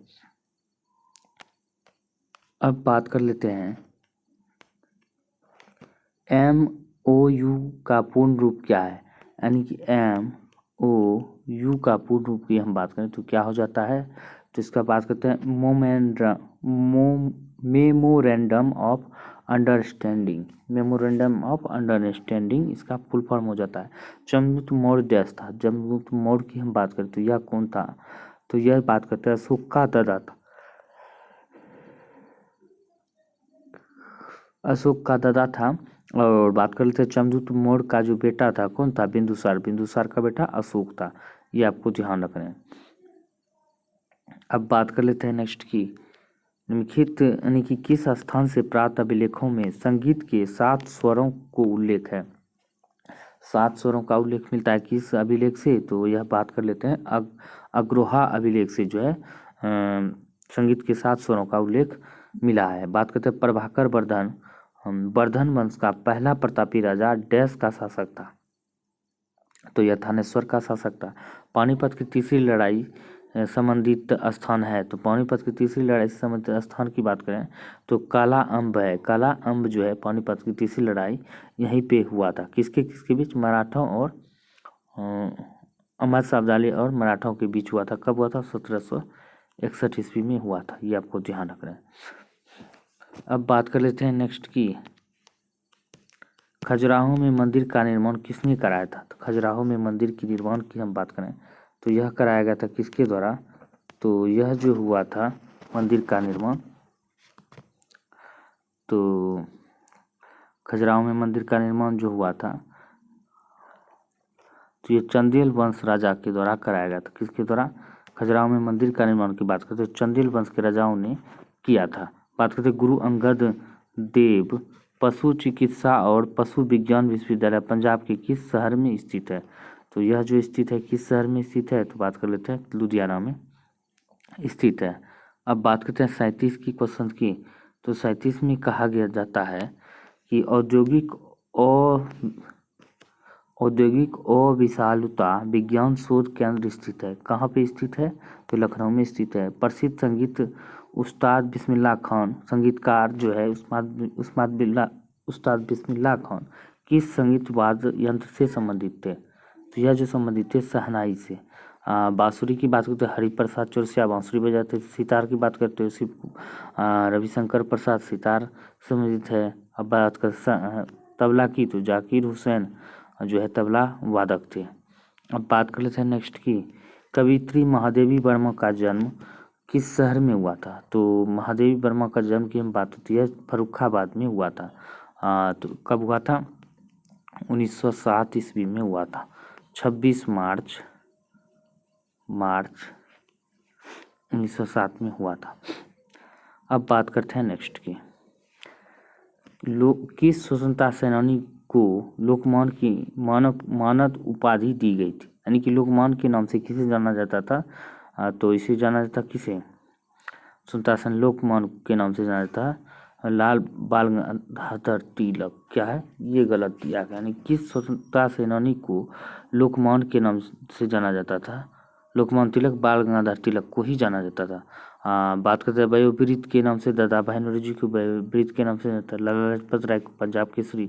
अब बात कर लेते हैं MOU का पूर्ण रूप क्या है? यानी कि MOU का पूर्ण रूप की हम बात करें तो क्या हो जाता है? तो इसका बात करते हैं memorandum of understanding. Memorandum of understanding इसका फुल फॉर्म हो जाता है। जमगुप्त मौर्य देश था। जमगुप्त मौर्य की हम बात करें तो यह कौन था? तो यह बात करते हैं अशोक का दादा था। अशोक का दादा था। और बात कर लेते हैं चंद्रगुप्त मौर्य का जो बेटा था कौन था? बिंदुसार। बिंदुसार का बेटा अशोक था, ये आपको ध्यान रखना है। अब बात कर लेते हैं नेक्स्ट की। निम्नलिखित यानी कि किस स्थान से प्राप्त अभिलेखों में संगीत के 7 स्वरों को उल्लेख है? 7 स्वरों का उल्लेख मिलता है किस अभिलेख से? तो यह बात कर लेते हैं अग्रोहा अभिलेख से जो है संगीत के 7 स्वरों का उल्लेख मिला है। बात करते हैं प्रभाकर वर्धन वर्धन वंश का पहला प्रतापी राजा डैश का शासक था? तो यह थानेश्वर का शासक था। पानीपत की तीसरी लड़ाई संबंधित स्थान है। तो पानीपत की तीसरी लड़ाई से संबंधित स्थान की बात करें तो काला अम्ब है। काला अम्ब जो है पानीपत की तीसरी लड़ाई यहीं पे हुआ था। किसके किसके बीच? मराठों और अहमद शाह अब्दाली और मराठों के बीच हुआ था। कब हुआ था? 1761 ईस्वी में हुआ था, ये आपको ध्यान रखना है। अब बात कर लेते हैं नेक्स्ट की। खजुराहो में मंदिर का निर्माण किसने कराया था? तो खजुराहो में मंदिर के निर्माण की हम बात करें तो यह कराया गया था किसके द्वारा? तो यह जो हुआ था मंदिर का निर्माण, तो खजुराहो में मंदिर का निर्माण जो हुआ था, तो ये चंदेल वंश राजा के द्वारा कराया गया था। किसके द्वारा? खजुराहो में मंदिर का निर्माण की बात करते हैं, चंदेल वंश के राजाओं ने किया था। बात करते गुरु अंगद देव पशु चिकित्सा और पशु विज्ञान विश्वविद्यालय पंजाब के किस शहर में स्थित है? तो यह जो स्थित है किस शहर में स्थित है? तो बात कर लेते हैं लुधियाना में स्थित है। अब बात करते हैं 37 की क्वेश्चन की। तो 37 में कहा गया जाता है कि औद्योगिक अविशालता विज्ञान शोध केंद्र स्थित है। कहाँ पे स्थित है? तो लखनऊ में स्थित है। प्रसिद्ध संगीत उस्ताद बिस्मिल्लाह खान, संगीतकार जो है उस्ताद बिस्मिल्लाह खान किस संगीत वाद्य यंत्र से संबंधित थे? तो यह जो संबंधित थे शहनाई से। बांसुरी की बात करते हैं हरिप्रसाद चौरसिया बांसुरी बजाते थे। सितार की बात करते हैं रविशंकर प्रसाद सितार संबंधित है। अब बात कर तबला की, तो जाकिर हुसैन जो है तबला वादक थे। अब बात कर लेते हैं नेक्स्ट की, कवियत्री महादेवी वर्मा का जन्म किस शहर में हुआ था? तो महादेवी वर्मा का जन्म की हम बात होती है फर्रुखाबाद में हुआ था। तो कब हुआ था? 1907 ईस्वी में हुआ था। 26 मार्च 1907 में हुआ था। अब बात करते हैं नेक्स्ट की, किस स्वतंत्रता सेनानी को लोकमान्य की मानद उपाधि दी गई थी? यानी कि लोकमान्य के नाम से किसे जाना जाता था? तो इसे जाना जाता किसे? स्वतंत्रता सेनानी लोकमान्य के नाम से जाना जाता है लाल बाल गंगाधर तिलक। क्या है? ये गलत दिया गया। यानी किस स्वतंत्रता सेनानी को लोकमान्य के नाम से जाना जाता था? लोकमान्य तिलक बाल गंगाधर तिलक को ही जाना जाता था। बात करते हैं वयोवृत्त के नाम से दादा भाई नौरोजी को वयोवृत्त के नाम से लाला लाजपत राय को पंजाब केसरी,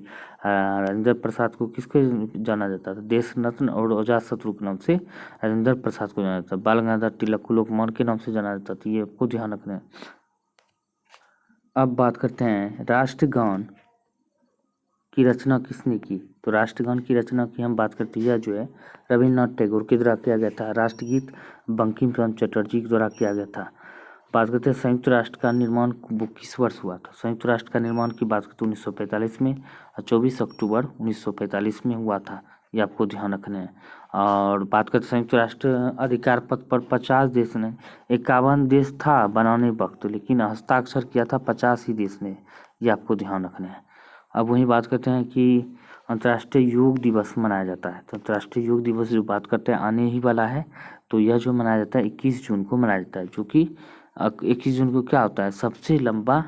राजेंद्र प्रसाद को किसको जाना जाता था? देश रत्न और अजात शत्रु के नाम से राजेंद्र प्रसाद को जाना जाता था। बाल गंगाधर तिलक को लोकमान्य के नाम से जाना जाता था। ये आपको ध्यान रखना है। अब बात करते हैं राष्ट्रगान की रचना किसने की? तो राष्ट्रगान की रचना की हम बात करते हैं जो है रविन्द्रनाथ टैगोर के द्वारा किया गया था। राष्ट्रगीत बंकिम चंद्र चटर्जी के द्वारा किया गया था। बात करते हैं संयुक्त राष्ट्र का निर्माण वो किस वर्ष हुआ था? संयुक्त राष्ट्र का निर्माण की बात करते हैं 1945 में, 24 अक्टूबर 1945 में हुआ था। ये आपको ध्यान रखना है। और बात करते हैं संयुक्त राष्ट्र अधिकार पत्र पर 50 देश ने, 51 देश था बनाने वक्त, लेकिन हस्ताक्षर किया था 50 ही देश ने। ये आपको ध्यान रखना है। अब वहीं बात करते हैं कि अंतर्राष्ट्रीय योग दिवस मनाया जाता है। तो अंतर्राष्ट्रीय योग दिवस जो बात करते हैं आने ही वाला है, तो यह जो मनाया जाता है 21 जून को मनाया जाता है, जो कि 21 जून को क्या होता है? सबसे लंबा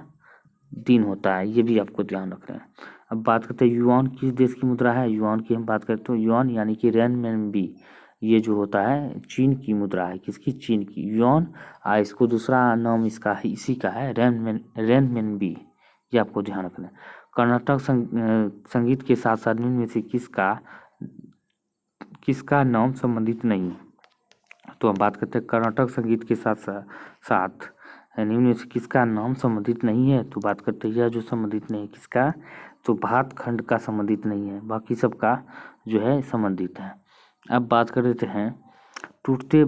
दिन होता है। ये भी आपको ध्यान रखना है। अब बात करते हैं युआन किस देश की मुद्रा है? युआन की हम बात करते हैं युआन यानी कि रेनमिनबी, ये जो होता है चीन की मुद्रा है। किसकी? चीन की युआन। इसको दूसरा नाम इसका इसी का है रेनमिनबी। ये आपको ध्यान रखना है। कर्नाटक संगीत के साथ साथ निम्न में से किसका नाम संबंधित नहीं? तो हम बात करते हैं कर्नाटक संगीत के साथ साथ निम्न में से किसका नाम संबंधित नहीं है? तो बात करते हैं यह जो संबंधित नहीं है किसका? तो भातखंड का संबंधित नहीं है, बाकी सबका जो है संबंधित है। अब बात कर लेते हैं टूटते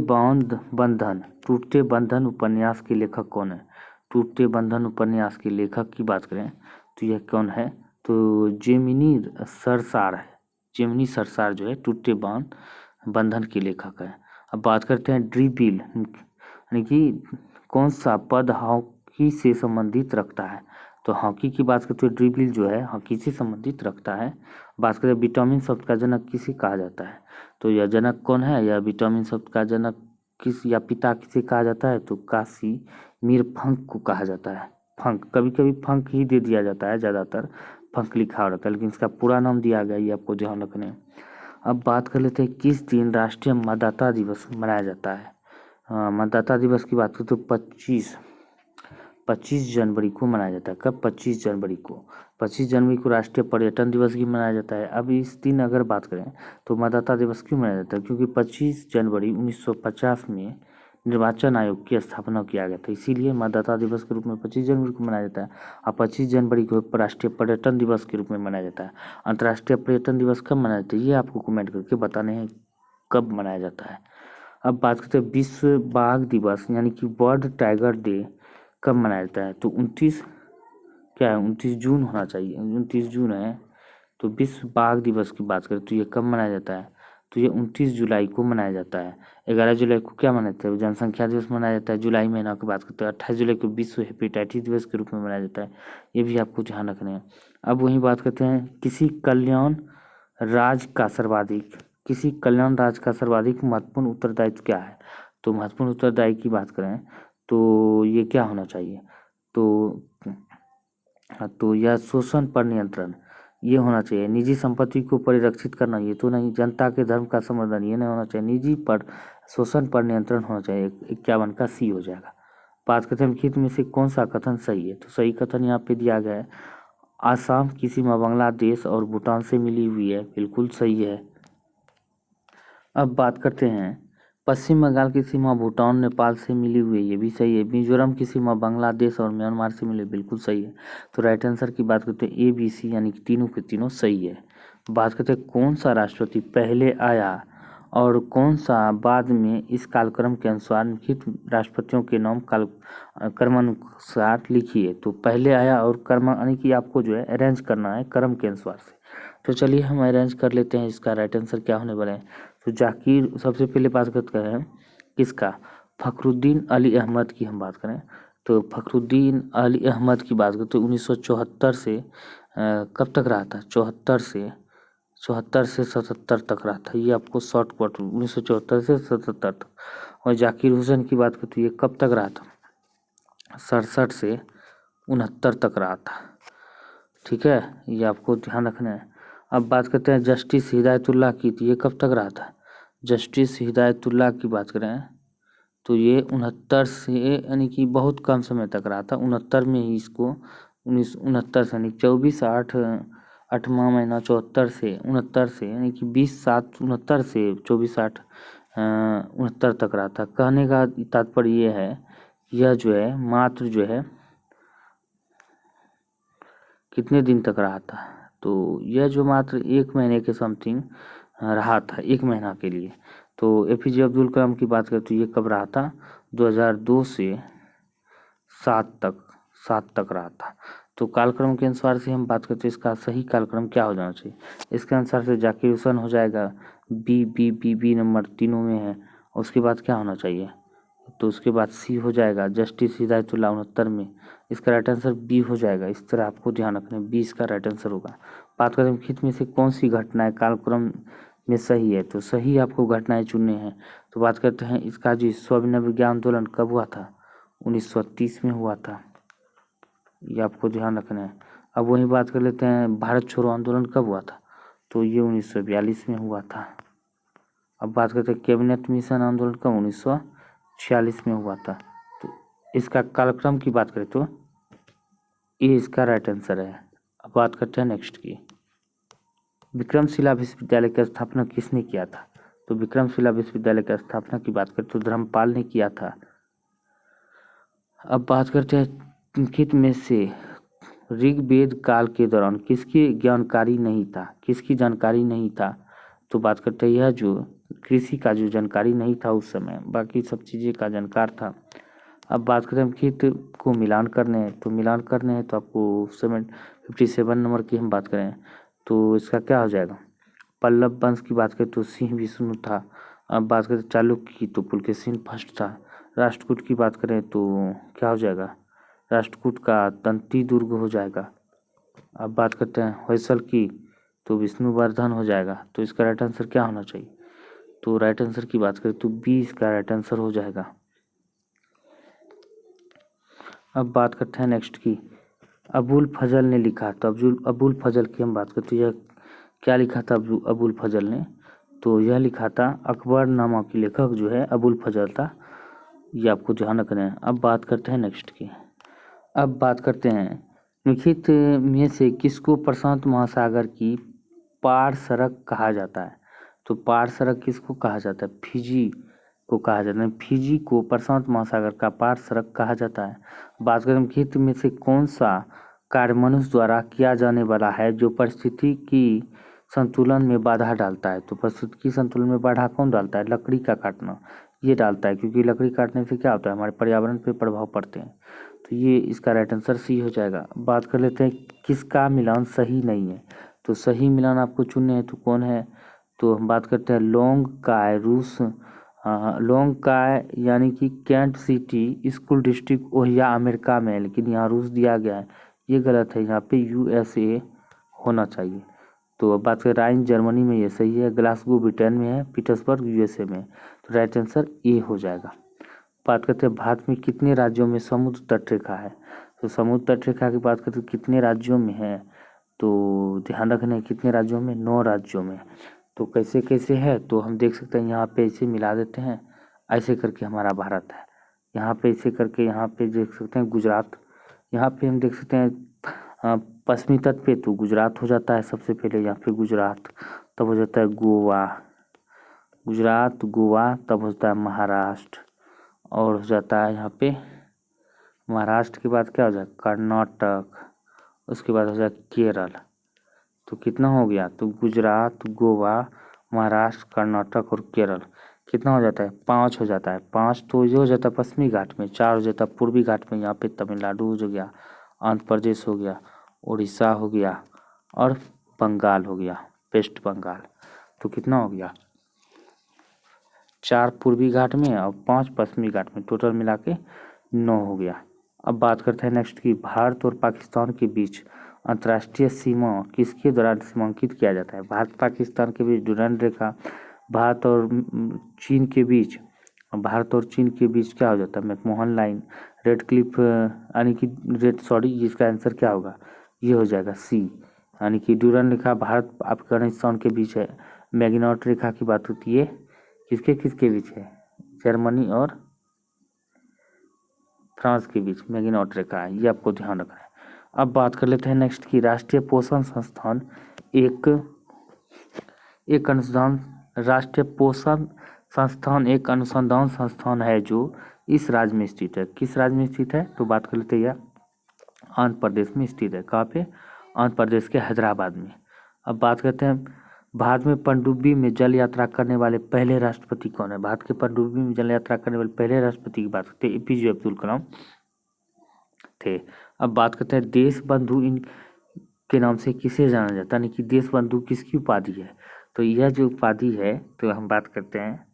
बंधन उपन्यास के लेखक कौन है? टूटते बंधन उपन्यास के लेखक की बात करें तो यह कौन है? तो जेमिनी सरसार है। जेमिनी सरसार जो है टूटते बंधन के लेखक है। अब बात करते हैं ड्रिबिल यानी कि कौन सा पद हॉकी से संबंधित रखता है? तो हॉकी की बात करते हैं ड्रिबिल जो है हॉकी से संबंधित रखता है। बात करें विटामिन शब्द का जनक किसे कहा जाता है? तो यह जनक कौन है? यह विटामिन शब्द का जनक किस या पिता किसे कहा जाता है? तो कासिमिर फंक को कहा जाता है। फंक, कभी कभी फंक ही दे दिया जाता है, ज़्यादातर फंक लिखा रहता है, लेकिन इसका पूरा नाम दिया गया, ये आपको ध्यान रखना है। अब बात कर लेते हैं किस दिन राष्ट्रीय मतदाता दिवस मनाया जाता है? मतदाता दिवस की बात करें तो 25 जनवरी को मनाया जाता है। कब? 25 जनवरी को। 25 जनवरी को राष्ट्रीय पर्यटन दिवस भी मनाया जाता है। अब इस दिन अगर बात करें तो मतदाता दिवस क्यों मनाया जाता है? क्योंकि 25 जनवरी 1950 में निर्वाचन आयोग की स्थापना किया गया था, इसीलिए मतदाता दिवस के रूप में 25 जनवरी को मनाया जाता है। और 25 जनवरी को राष्ट्रीय पर्यटन दिवस के रूप में मनाया जाता है। अंतर्राष्ट्रीय पर्यटन दिवस कब मनाया जाता है? ये आपको कमेंट करके बताने हैं कब मनाया जाता है। अब बात करते हैं विश्व बाघ दिवस यानी कि वर्ल्ड टाइगर डे कब मनाया जाता है। तो 29 क्या है 29 जून होना चाहिए, 29 जून है। तो विश्व बाघ दिवस की बात करें तो ये कब मनाया जाता है। तो ये 29 जुलाई को मनाया जाता है। 11 जुलाई को क्या मनाते हैं, जनसंख्या दिवस मनाया जाता है। जुलाई महीना की बात करते हैं। 28 जुलाई को विश्व हेपेटाइटिस दिवस के रूप में मनाया जाता है। ये भी आपको ध्यान रखना है। अब वहीं बात करते हैं किसी कल्याण राज का सर्वाधिक महत्वपूर्ण उत्तरदायित्व क्या है। तो महत्वपूर्ण उत्तरदायी की बात करें तो ये क्या होना चाहिए। तो यह शोषण पर नियंत्रण ये होना चाहिए। निजी संपत्ति को परिरक्षित करना ये तो नहीं। जनता के धर्म का संवर्धन ये नहीं होना चाहिए। निजी पर शोषण पर नियंत्रण होना चाहिए। 51 का सी हो जाएगा। बात करते हैं निम्नलिखित में से कौन सा कथन सही है। तो सही कथन यहाँ पे दिया गया है आसाम की सीमा बांग्लादेश और भूटान से मिली हुई है, बिल्कुल सही है। अब बात करते हैं पश्चिम बंगाल की सीमा भूटान नेपाल से मिली हुई है, ये भी सही है। मिजोरम की सीमा बांग्लादेश और म्यांमार से मिली, बिल्कुल सही है। तो राइट आंसर की बात करते हैं ABC यानी कि तीनों के तीनों सही है। बात करते हैं कौन सा राष्ट्रपति पहले आया और कौन सा बाद में। इस कालक्रम के अनुसार निम्नलिखित राष्ट्रपतियों के नाम क्रमानुसार लिखिए। तो पहले आया और कर्म यानी कि आपको जो है अरेंज करना है क्रम के अनुसार से। तो चलिए हम अरेंज कर लेते हैं इसका राइट आंसर क्या होने वाला है। तो जाकिर सबसे पहले बात करते हैं किसका, फखरुद्दीन अली अहमद की हम बात करें तो फखरुद्दीन अली अहमद की बात करें तो 1974 से कब तक रहा था, 74 से 77 तक रहा था। ये आपको शॉर्ट कट 1974 से 77 तक। और जाकिर हुसैन की बात करें तो ये कब तक रहा था, 67 से 69 तक रहा था। ठीक है, ये आपको ध्यान रखना है। अब बात करते हैं जस्टिस हिदायतुल्लाह की, तो ये कब तक रहा था। जस्टिस हिदायतुल्लाह की बात करें तो ये 69 से यानी कि बहुत कम समय तक रहा था। 69 में ही इसको 1969 से यानी 24/8 8वां महीना 74 से 69 से यानी कि 20/7/69 से 24/8 69 तक रहा था। कहने का तात्पर्य ये है यह जो है मात्र जो है कितने दिन तक रहा था। तो यह जो मात्र 1 महीने के समथिंग रहा था, 1 महीना के लिए। तो APJ अब्दुल कलाम की बात करें तो ये कब रहा था, 2002 से 7 तक रहा था। तो कालक्रम के अनुसार से हम बात करते हैं इसका सही कालक्रम क्या हो जाना चाहिए। इसके अनुसार से जाकिर हुसैन हो जाएगा, बी नंबर तीनों में है। और उसके बाद क्या होना चाहिए, तो उसके बाद C हो जाएगा जस्टिस हिदायतुल्लाह 69 में। इसका राइट आंसर B हो जाएगा। इस तरह आपको ध्यान रखना है, 20 का राइट आंसर होगा। बात करें खित में से कौन सी घटनाएं कालक्रम में सही है, तो सही आपको घटनाएं चुनने हैं। तो बात करते हैं इसका जो स्वाभिनव विज्ञान आंदोलन कब हुआ था, 1930 में हुआ था। ये आपको ध्यान रखना है। अब वही बात कर लेते हैं भारत छोड़ो आंदोलन कब हुआ था, तो ये 1942 में हुआ था। अब बात करते हैं कैबिनेट मिशन आंदोलन कब, 1946 में हुआ था। तो इसका कालक्रम की बात करें तो ये इसका राइट आंसर है। अब बात करते हैं नेक्स्ट की, विक्रमशिला विश्वविद्यालय की स्थापना किसने किया था। तो विक्रमशिला विश्वविद्यालय की स्थापना की बात करें तो धर्मपाल ने किया था। अब बात करते हैं निम्नलिखित में से ऋग्वेद काल के दौरान किसकी जानकारी नहीं था। तो बात करते हैं यह जो कृषि का जो जानकारी नहीं था उस समय, बाकी सब चीज़ें का जानकार था। अब बात करें खित को मिलान करने हैं, तो आपको 57 नंबर की हम बात करें तो इसका क्या हो जाएगा, पल्लव वंश की बात करें तो सिंह विष्णु था। अब बात करें चालुक्य की तो पुलकेशिन फर्स्ट था। राष्ट्रकूट की बात करें तो क्या हो जाएगा, राष्ट्रकूट का तंती दुर्ग हो जाएगा। अब बात करते हैं होयसल की तो विष्णुवर्धन हो जाएगा। तो इसका राइट आंसर क्या होना चाहिए, तो राइट आंसर की बात करें तो 20 का राइट आंसर हो जाएगा। अब बात करते हैं नेक्स्ट की, अबुल फजल ने लिखा, तो अबुल फजल की हम बात करते तो यह क्या लिखा था अबुल फजल ने, तो यह लिखा था अकबरनामा की लेखक जो है अबुल फजल था। ये आपको ध्यान रखना है। अब बात करते हैं नेक्स्ट की, अब बात करते हैं निम्नलिखित में से किसको प्रशांत महासागर की पार सड़क कहा जाता है। तो पार सड़क किसको कहा जाता है, फिजी को कहा जाता है। फिजी को प्रशांत महासागर का पार सड़क कहा जाता है। बात करें निम्नलिखित में से कौन सा कार्य मनुष्य द्वारा किया जाने वाला है जो परिस्थिति की संतुलन में बाधा डालता है। तो परिस्थिति की संतुलन में बाधा कौन डालता है, लकड़ी का काटना। ये डालता है, क्योंकि लकड़ी काटने से क्या होता है, हमारे पर्यावरण पे प्रभाव पड़ते हैं। तो ये इसका राइट आंसर सी हो जाएगा। बात कर लेते हैं किसका मिलान सही नहीं है। तो सही मिलान आपको चुनने हैं तो कौन है, तो हम बात करते हैं लोंग काय रूस, लोंग काय यानी कि Kent City School District Ohio America में है, लेकिन यहाँ रूस दिया गया है, ये गलत है, यहाँ पे यूएसए होना चाहिए। तो अब बात करें राइन जर्मनी में, ये सही है। ग्लासगो ब्रिटेन में है, पीटर्सबर्ग यूएसए में है, तो राइट आंसर ए हो जाएगा। बात करते हैं भारत में कितने राज्यों में समुद्र तटरेखा है। तो समुद्र तटरेखा की बात करते हैं कितने राज्यों में है, तो ध्यान रखना है कितने राज्यों में, 9 राज्यों में। तो कैसे कैसे है, तो हम देख सकते हैं यहाँ पे ऐसे मिला देते हैं, ऐसे करके हमारा भारत है, यहाँ पे ऐसे करके, यहाँ पे देख सकते हैं गुजरात, यहाँ पे हम देख सकते हैं पश्चिमी तट पे, तो गुजरात हो जाता है सबसे पहले, यहाँ पे गुजरात, तब हो जाता है गोवा, गुजरात गोवा, तब हो जाता है महाराष्ट्र, और हो जाता है यहाँ पे महाराष्ट्र के बाद क्या हो जाए कर्नाटक, उसके बाद हो जाए केरल। तो कितना हो गया, तो गुजरात गोवा महाराष्ट्र कर्नाटक और केरल, कितना हो जाता है 5 हो जाता है। 5 तो ये हो जाता है पश्चिमी घाट में, 4 हो जाता है पूर्वी घाट में, यहाँ पे तमिलनाडु हो गया, आंध्र प्रदेश हो गया, उड़ीसा हो गया और बंगाल हो गया, वेस्ट बंगाल। तो कितना हो गया 4 पूर्वी घाट में और 5 पश्चिमी घाट में, टोटल मिला के 9 हो गया। अब बात करते हैं नेक्स्ट की भारत और पाकिस्तान के बीच अंतर्राष्ट्रीय सीमा किसके दौरान सीमांकित किया जाता है। भारत पाकिस्तान के बीच डुरंड रेखा, भारत और चीन के बीच, भारत और चीन के बीच क्या हो जाता है मैकमोहन लाइन, रेड क्लिफ यानी कि रेड, सॉरी इसका आंसर क्या होगा, ये हो जाएगा सी, यानी कि डुरंड रेखा भारत अफगानिस्तान के बीच है। मैगिनॉट रेखा की बात होती है किसके किसके बीच है, जर्मनी और फ्रांस के बीच मैगिनॉट रेखा है, ये आपको ध्यान रखना है। अब बात कर लेते हैं नेक्स्ट की राष्ट्रीय पोषण संस्थान एक अनुसंधान, राष्ट्रीय पोषण संस्थान एक अनुसंधान संस्थान है जो इस राज्य में स्थित है। किस राज्य में स्थित है, तो बात कर लेते हैं यह आंध्र प्रदेश में स्थित है। कहाँ पे, आंध्र प्रदेश के हैदराबाद में। अब बात करते हैं भारत में पनडुब्बी में जल यात्रा करने वाले पहले राष्ट्रपति कौन है। भारत के पनडुब्बी में जल यात्रा करने वाले पहले राष्ट्रपति की बात करते हैं एपीजे अब्दुल कलाम थे। अब बात करते हैं देश बंधु इन के नाम से किसे जाना जाता है, यानी कि देश बंधु किसकी उपाधि है। तो यह जो उपाधि है, तो हम बात करते हैं,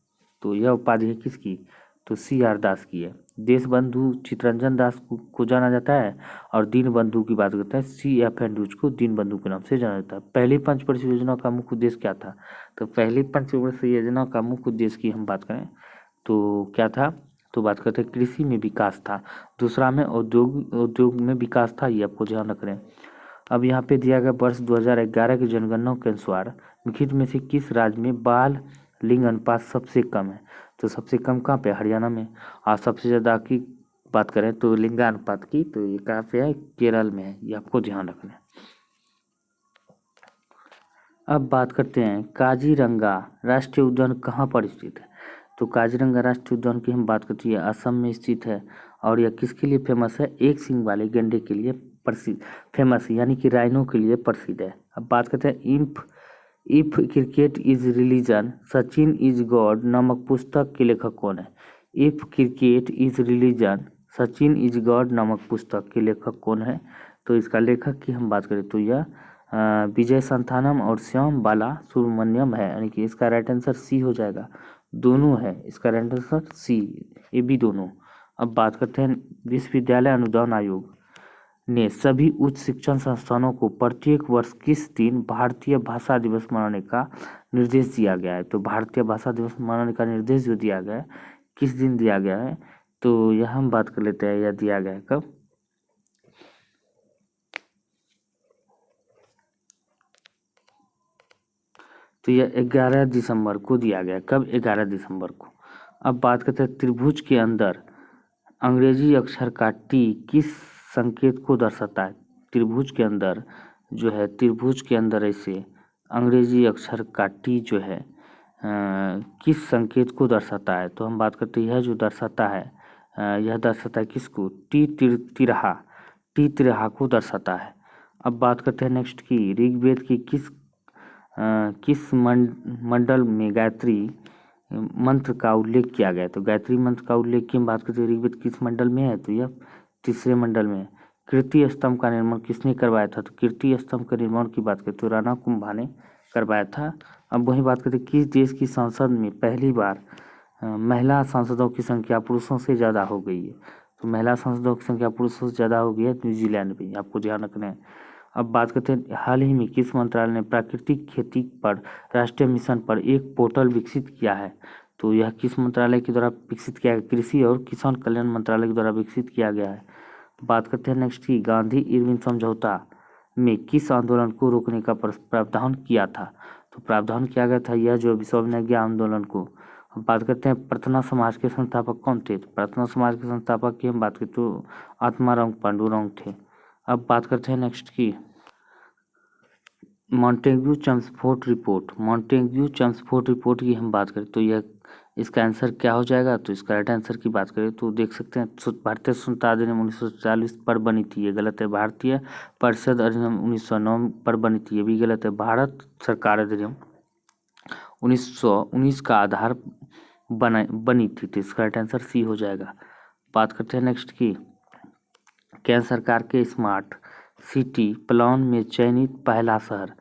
तो यह उपाधि है किसकी, तो CR दास की है। देश बंधु चित्तरंजन दास को जाना जाता है, और दीन बंधु की बात करते हैं CF एंड्रूज को दीन बंधु के नाम से जाना जाता है। पहली पंचवर्षीय योजना का मुख्य उद्देश्य क्या था, तो पहली पंचवर्षीय योजना का मुख्य उद्देश्य की हम बात करें तो क्या था, तो बात करते हैं कृषि में विकास था, दूसरा में उद्योग में विकास था, ये आपको ध्यान रख रहे हैं। अब यहाँ पे दिया गया वर्ष 2011 की जनगणना के अनुसार निम्नलिखित में से किस राज्य में बाल लिंग अनुपात सबसे कम है। तो सबसे कम कहाँ पे, हरियाणा में। और सबसे ज़्यादा की बात करें तो लिंगानुपात की, तो ये कहाँ पे है, केरल में है, ये आपको ध्यान रखना है। अब बात करते हैं काजीरंगा राष्ट्रीय उद्यान कहाँ पर स्थित है। तो काजीरंगा राष्ट्रीय उद्यान की हम बात करते हैं असम में स्थित है, और यह किसके लिए फेमस है, एक सींग वाले गैंडे के लिए प्रसिद्ध फेमस है, यानी कि राइनो के लिए प्रसिद्ध है। अब बात करते हैं if cricket is religion Sachin is God नामक पुस्तक के लेखक कौन है। If cricket is religion Sachin is God नामक पुस्तक के लेखक कौन है। तो इसका लेखक की हम बात करें तो यह विजय संथानम और श्याम बाला सुब्रमण्यम है, यानी कि इसका राइट आंसर सी हो जाएगा। दोनों है, इसका राइट आंसर सी, ये भी दोनों। अब बात करते हैं विश्वविद्यालय अनुदान आयोग ने सभी उच्च शिक्षण संस्थानों को प्रत्येक वर्ष किस दिन भारतीय भाषा दिवस मनाने का निर्देश दिया गया है। तो भारतीय भाषा दिवस मनाने का निर्देश जो दिया गया है, किस दिन दिया गया है, तो यह हम बात कर लेते हैं, यह दिया गया है कब, तो यह 11 दिसंबर को दिया गया। कब, 11 दिसंबर को। अब बात करते हैं त्रिभुज के अंदर अंग्रेजी अक्षर का टी किस संकेत को दर्शाता है। त्रिभुज के अंदर जो है, त्रिभुज के अंदर ऐसे अंग्रेजी अक्षर का टी जो है किस संकेत को दर्शाता है। तो हम बात करते हैं यह जो दर्शाता है, यह दर्शाता है किसको, टी तिरहा को दर्शाता है। अब बात करते हैं नेक्स्ट की ऋग्वेद की किस मंडल में गायत्री मंत्र का उल्लेख किया गया। तो गायत्री मंत्र का उल्लेख की हम बात करते हैं ऋग्वेद किस मंडल में है, तो यह तीसरे मंडल में है। कीर्ति स्तंभ का निर्माण किसने करवाया था, तो कीर्ति स्तंभ के निर्माण की बात करें तो राणा कुंभा ने करवाया था। अब वही बात करते हैं किस देश की संसद में पहली बार महिला सांसदों की संख्या पुरुषों से ज़्यादा हो गई है, तो महिला सांसदों की संख्या पुरुषों से ज़्यादा हो गई है न्यूजीलैंड में, आपको ध्यान रखना है। अब बात करते हैं हाल ही में किस मंत्रालय ने प्राकृतिक खेती पर राष्ट्रीय मिशन पर एक पोर्टल विकसित किया है, तो यह किस मंत्रालय के द्वारा विकसित किया गया, कृषि और किसान कल्याण मंत्रालय के द्वारा विकसित किया गया है। बात करते हैं नेक्स्ट की गांधी इरविन समझौता में किस आंदोलन को रोकने का प्रावधान किया था, तो प्रावधान किया गया था यह जो विश्वविज्ञान आंदोलन को। अब बात करते हैं प्रार्थना समाज के संस्थापक कौन थे, तो प्रार्थना समाज के संस्थापक की हम बात करें तो आत्माराम पांडुरंग थे। अब बात करते हैं नेक्स्ट की मॉन्टेग्यू चम्सफोर्ड रिपोर्ट। मॉन्टेग्यू चम्सफोर्ड रिपोर्ट की हम बात करें तो यह इसका आंसर क्या हो जाएगा, तो इसका राइट आंसर की बात करें तो देख सकते हैं भारतीय स्वतंत्रता अधिनियम 1940 पर बनी थी, ये गलत है। भारतीय परिषद अधिनियम 1909 पर बनी थी, ये भी गलत है। भारत सरकार अधिनियम 1919 का आधार बनी थी, तो इसका राइट आंसर सी हो जाएगा। बात करते हैं नेक्स्ट की केंद्र सरकार के स्मार्ट सिटी प्लान में चयनित पहला शहर,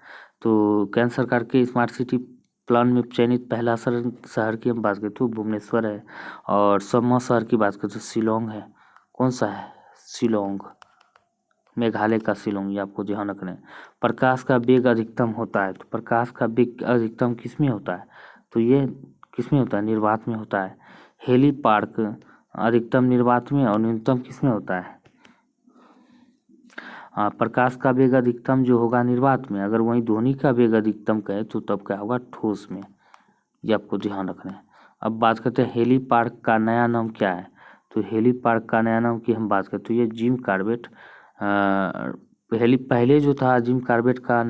तो केंद्र सरकार के स्मार्ट सिटी प्लान में चयनित पहला शहर की हम बात करें तो भुवनेश्वर है, और सौवा शहर की बात करें तो शिलोंग है। कौन सा है, शिलोंग, मेघालय का शिलोंग, ये आपको ध्यान रखना है। प्रकाश का वेग अधिकतम होता है, तो प्रकाश का वेग अधिकतम किस में होता है, तो ये किस में होता है, निर्वात में होता है। हेली पार्क अधिकतम निर्वात में और न्यूनतम किस में होता है, प्रकाश का वेग अधिकतम जो होगा निर्वात में, अगर वहीं ध्वनि का वेग अधिकतम कहे तो तब क्या होगा, ठोस में, ये आपको ध्यान रखना है। अब बात करते हैं हेली पार्क का नया नाम क्या है, तो हेली पार्क का नया नाम की हम बात करें तो ये जिम कार्बेट पहले जो था जिम कार्बेट का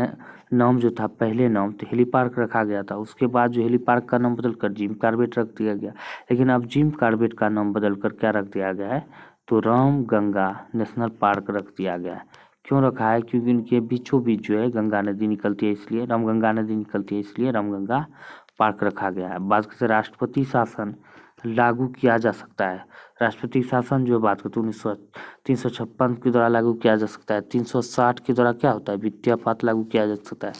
नाम जो था पहले नाम तो हेली पार्क रखा गया था, उसके बाद जो हेली पार्क का नाम बदल कर जिम कार्बेट रख दिया गया। लेकिन अब जिम कार्बेट का नाम बदल कर क्या रख दिया गया है, तो राम गंगा नेशनल पार्क रख दिया गया है। क्यों रखा है, क्योंकि उनके बीचों बीच जो है गंगा नदी निकलती है, इसलिए रामगंगा नदी निकलती है, इसलिए रामगंगा पार्क रखा गया है। बात करते राष्ट्रपति शासन लागू किया जा सकता है, राष्ट्रपति शासन जो बात करते हैं 356 के द्वारा लागू किया जा सकता है। 360 के द्वारा क्या होता है, वित्तीय आपात लागू किया जा सकता है।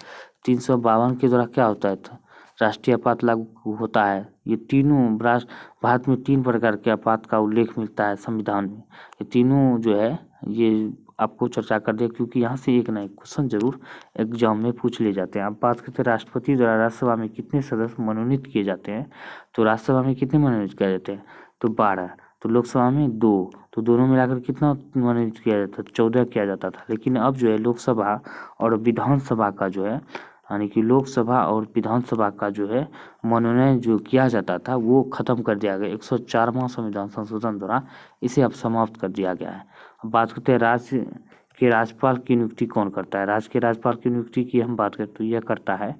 352 के द्वारा क्या होता है, तो राष्ट्रीय आपात लागू होता है। ये तीनों भारत में 3 प्रकार के आपात का उल्लेख मिलता है संविधान में, ये तीनों जो है ये आपको चर्चा कर दिया, क्योंकि यहाँ से एक ना एक क्वेश्चन जरूर एग्जाम में पूछ ले जाते हैं। अब बात करते हैं राष्ट्रपति द्वारा राज्यसभा में कितने सदस्य मनोनीत किए जाते हैं, तो राज्यसभा में कितने मनोनीत किए जाते हैं, तो 12, तो लोकसभा में 2, तो दोनों मिलाकर कितना मनोनीत किया जाता है, 14 किया जाता था। लेकिन अब जो है लोकसभा और विधानसभा का जो है यानी कि लोकसभा और विधानसभा का जो है मनोनयन जो किया जाता था वो खत्म कर दिया गया 104वां संविधान संशोधन द्वारा, इसे अब समाप्त कर दिया गया है। अब बात करते हैं राज्य के राज्यपाल की नियुक्ति कौन करता है, राज्य के राज्यपाल की नियुक्ति की हम बात करें तो यह करता है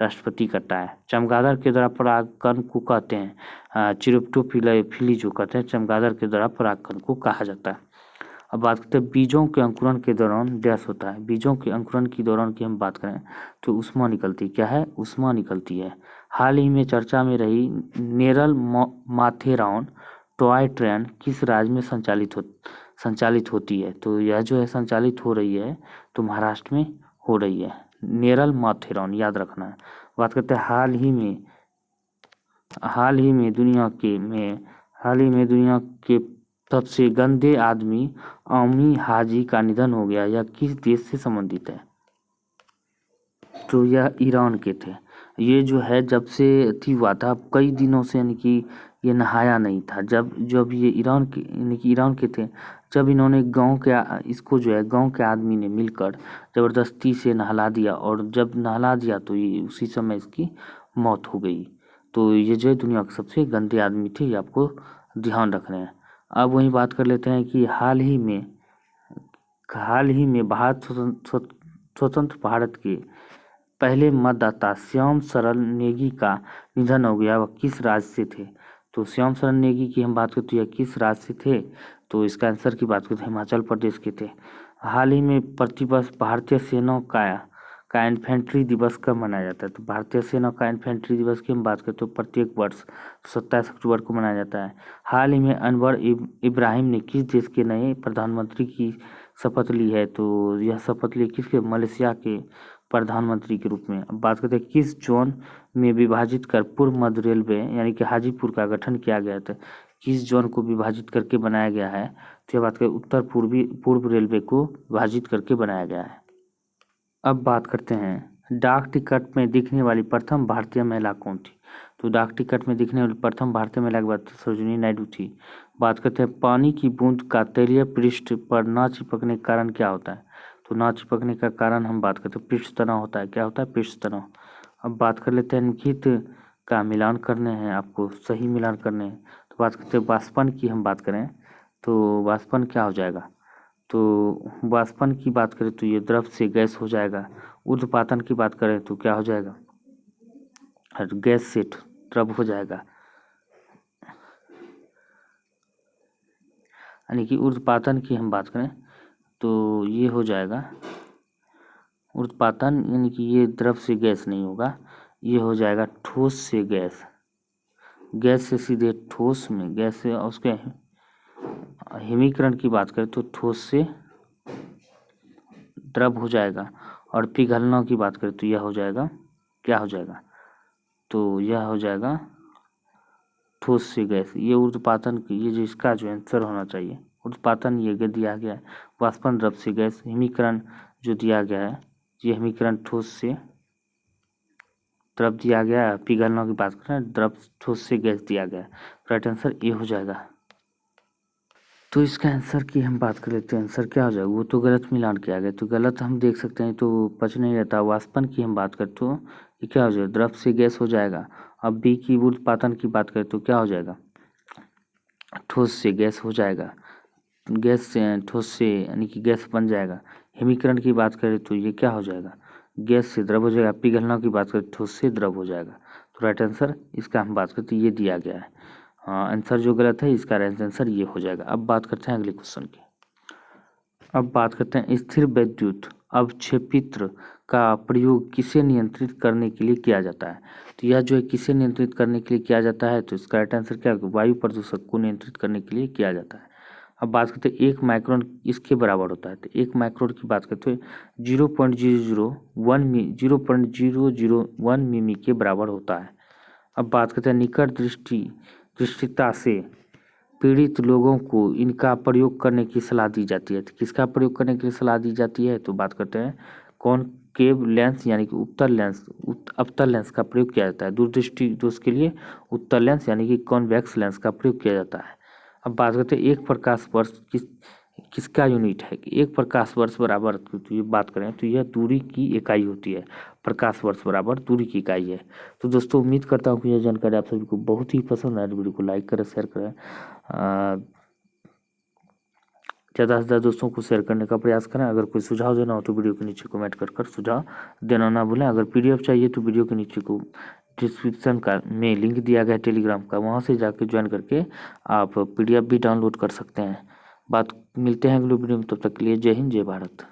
राष्ट्रपति करता है। चमगादड़ के द्वारा परागकण को कहते हैं चिरोप्टोफिली जो कहते हैं चमगादड़ के द्वारा परागकण को कहा जाता है। अब बात करते हैं बीजों के अंकुरण के दौरान डैश होता है, बीजों के अंकुरण के दौरान की हम बात करें तो उष्मा निकलती, क्या है, उष्मा निकलती है। हाल ही में चर्चा में रही नेरल माथेरान टॉय ट्रेन किस राज्य में संचालित होती है, तो यह जो है संचालित हो रही है तो महाराष्ट्र में हो रही है, नेरल माथेरान याद रखना है। बात करते हैं हाल ही में दुनिया के सबसे गंदे आदमी अमी हाजी का निधन हो गया, यह किस देश से संबंधित है, तो यह ईरान के थे। ये जो है जब से अथी हुआ था कई दिनों से, यानी कि ये नहाया नहीं था, जब ये ईरान के यानी कि ईरान के थे, जब इन्होंने इसको जो है गांव के आदमी ने मिलकर ज़बरदस्ती से नहला दिया, और जब नहला दिया तो ये उसी समय इसकी मौत हो गई। तो ये जो है दुनिया के सबसे गंदे आदमी थे, ये आपको ध्यान रखना है। अब वही बात कर लेते हैं कि हाल ही में स्वतंत्र भारत के पहले मतदाता श्याम शरण नेगी का निधन हो गया, वह किस राज्य से थे, तो श्याम शरण नेगी की हम बात करते हैं किस राज्य से थे, तो इसका आंसर की बात करते हैं हिमाचल प्रदेश के थे। हाल ही में प्रतिवर्ष भारतीय सेना का इन्फेंट्री दिवस कब मनाया जाता है? तो भारतीय सेना का इन्फेंट्री दिवस की हम बात करें तो प्रत्येक वर्ष 27 अक्टूबर को मनाया जाता है। हाल ही में अनवर इब्राहिम ने किस देश के नए प्रधानमंत्री की शपथ ली है? तो यह शपथ ली किसके? मलेशिया के प्रधानमंत्री के रूप में। अब बात करते हैं किस जोन में विभाजित कर पूर्व मध्य रेलवे यानी कि हाजीपुर का गठन किया गया था? किस जोन को विभाजित करके बनाया गया है? तो यह बात करें उत्तर पूर्व रेलवे को विभाजित करके बनाया गया है। अब बात करते हैं डाक टिकट में दिखने वाली प्रथम भारतीय महिला कौन थी? तो डाक टिकट में दिखने वाली प्रथम भारतीय महिला की बात सरोजिनी नायडू थी। बात करते हैं पानी की बूंद का तलीय पृष्ठ पर ना चिपकने का कारण क्या होता है? तो ना चिपकने का कारण हम बात करते हैं पृष्ठ तनाव होता है। क्या होता है? पृष्ठ तनाव। अब बात कर लेते हैं निम्नलिखित का मिलान करने हैं, आपको सही मिलान करने हैं। तो बात करते हैं वाष्पन की हम बात करें तो वाष्पन क्या हो जाएगा? तो वाष्पन की बात करें तो ये द्रव से गैस हो जाएगा। ऊर्ध्वपातन की बात करें तो क्या हो जाएगा? गैस से द्रव हो जाएगा, यानी कि ऊर्ध्वपातन की हम बात करें तो ये हो जाएगा ऊर्ध्वपातन, यानी कि ये द्रव से गैस नहीं होगा, ये हो जाएगा ठोस से गैस। गैस से सीधे ठोस में, गैस से उसके हिमीकरण की बात करें तो ठोस से द्रव हो जाएगा। और पिघलना की बात करें तो यह हो जाएगा, क्या हो जाएगा? तो यह हो जाएगा ठोस से गैस। ये ऊर्ध्वपातन की, ये जिसका जो आंसर होना चाहिए ऊर्ध्वपातन ये दिया गया है। वाष्पन द्रव से गैस, हिमीकरण जो दिया गया है ये हिमीकरण ठोस से द्रव दिया गया है। पिघलना की बात करें द्रव ठोस से गैस दिया गया है। राइट आंसर ये हो जाएगा। तो इसका आंसर की हम बात कर लेते हैं, आंसर क्या हो जाएगा? वो तो गलत मिलान किया गया, तो गलत हम देख सकते हैं तो पच नहीं रहता। वाष्पन की हम बात करें तो ये क्या हो जाएगा? द्रव से गैस हो जाएगा। अब बी की ऊर्ध्वपातन की बात करें तो क्या हो जाएगा? ठोस से गैस हो जाएगा। गैस से ठोस से यानी कि गैस बन जाएगा। हिमीकरण की बात करें तो ये क्या हो जाएगा? गैस से द्रव हो जाएगा। पिघलना की बात करें ठोस से द्रव हो जाएगा। तो राइट आंसर इसका हम बात करते ये दिया गया है। आंसर जो गलत है इसका राइट आंसर ये हो जाएगा। अब बात करते हैं अगले क्वेश्चन की। अब बात करते हैं स्थिर वैद्युत अवक्षेपित्र का प्रयोग किसे नियंत्रित करने के लिए किया जाता है? तो यह जो है किसे नियंत्रित करने के लिए किया जाता है? तो इसका राइट आंसर क्या होगा? वायु प्रदूषक को नियंत्रित करने के लिए किया जाता है। अब बात करते हैं 1 माइक्रोन इसके बराबर होता है। तो 1 माइक्रोन की बात करते हैं 0.001 मिमी के बराबर होता है। अब बात करते हैं निकट दृष्टिता से पीड़ित लोगों को इनका प्रयोग करने की सलाह दी जाती है। तो किसका प्रयोग करने की सलाह दी जाती है? तो बात करते हैं कॉनकेव लेंस यानी कि अवतल लेंस का प्रयोग किया जाता है। दूरदृष्टि दोष के लिए उत्तल लेंस यानी कि कॉन्वेक्स लेंस का प्रयोग किया जाता है। अब बात करते हैं एक प्रकाश वर्ष किसका यूनिट है? कि एक प्रकाश वर्ष बराबर, तो ये बात करें तो यह दूरी की इकाई होती है। प्रकाश वर्ष बराबर दूरी की इकाई है। तो दोस्तों उम्मीद करता हूँ कि यह जानकारी आप सभी को बहुत ही पसंद आए। वीडियो को लाइक करें, शेयर करें, ज़्यादा से ज़्यादा दोस्तों को शेयर करने का प्रयास करें। अगर कोई सुझाव देना हो तो वीडियो के नीचे कमेंट कर सुझाव देना ना भूलें। अगर पीडीएफ चाहिए तो वीडियो के नीचे को डिस्क्रिप्शन का में लिंक दिया गया है टेलीग्राम का, वहाँ से जाके ज्वाइन करके आप पीडीएफ भी डाउनलोड कर सकते हैं। मिलते हैं अगले वीडियो में, तब तक के लिए जय हिंद, जय भारत।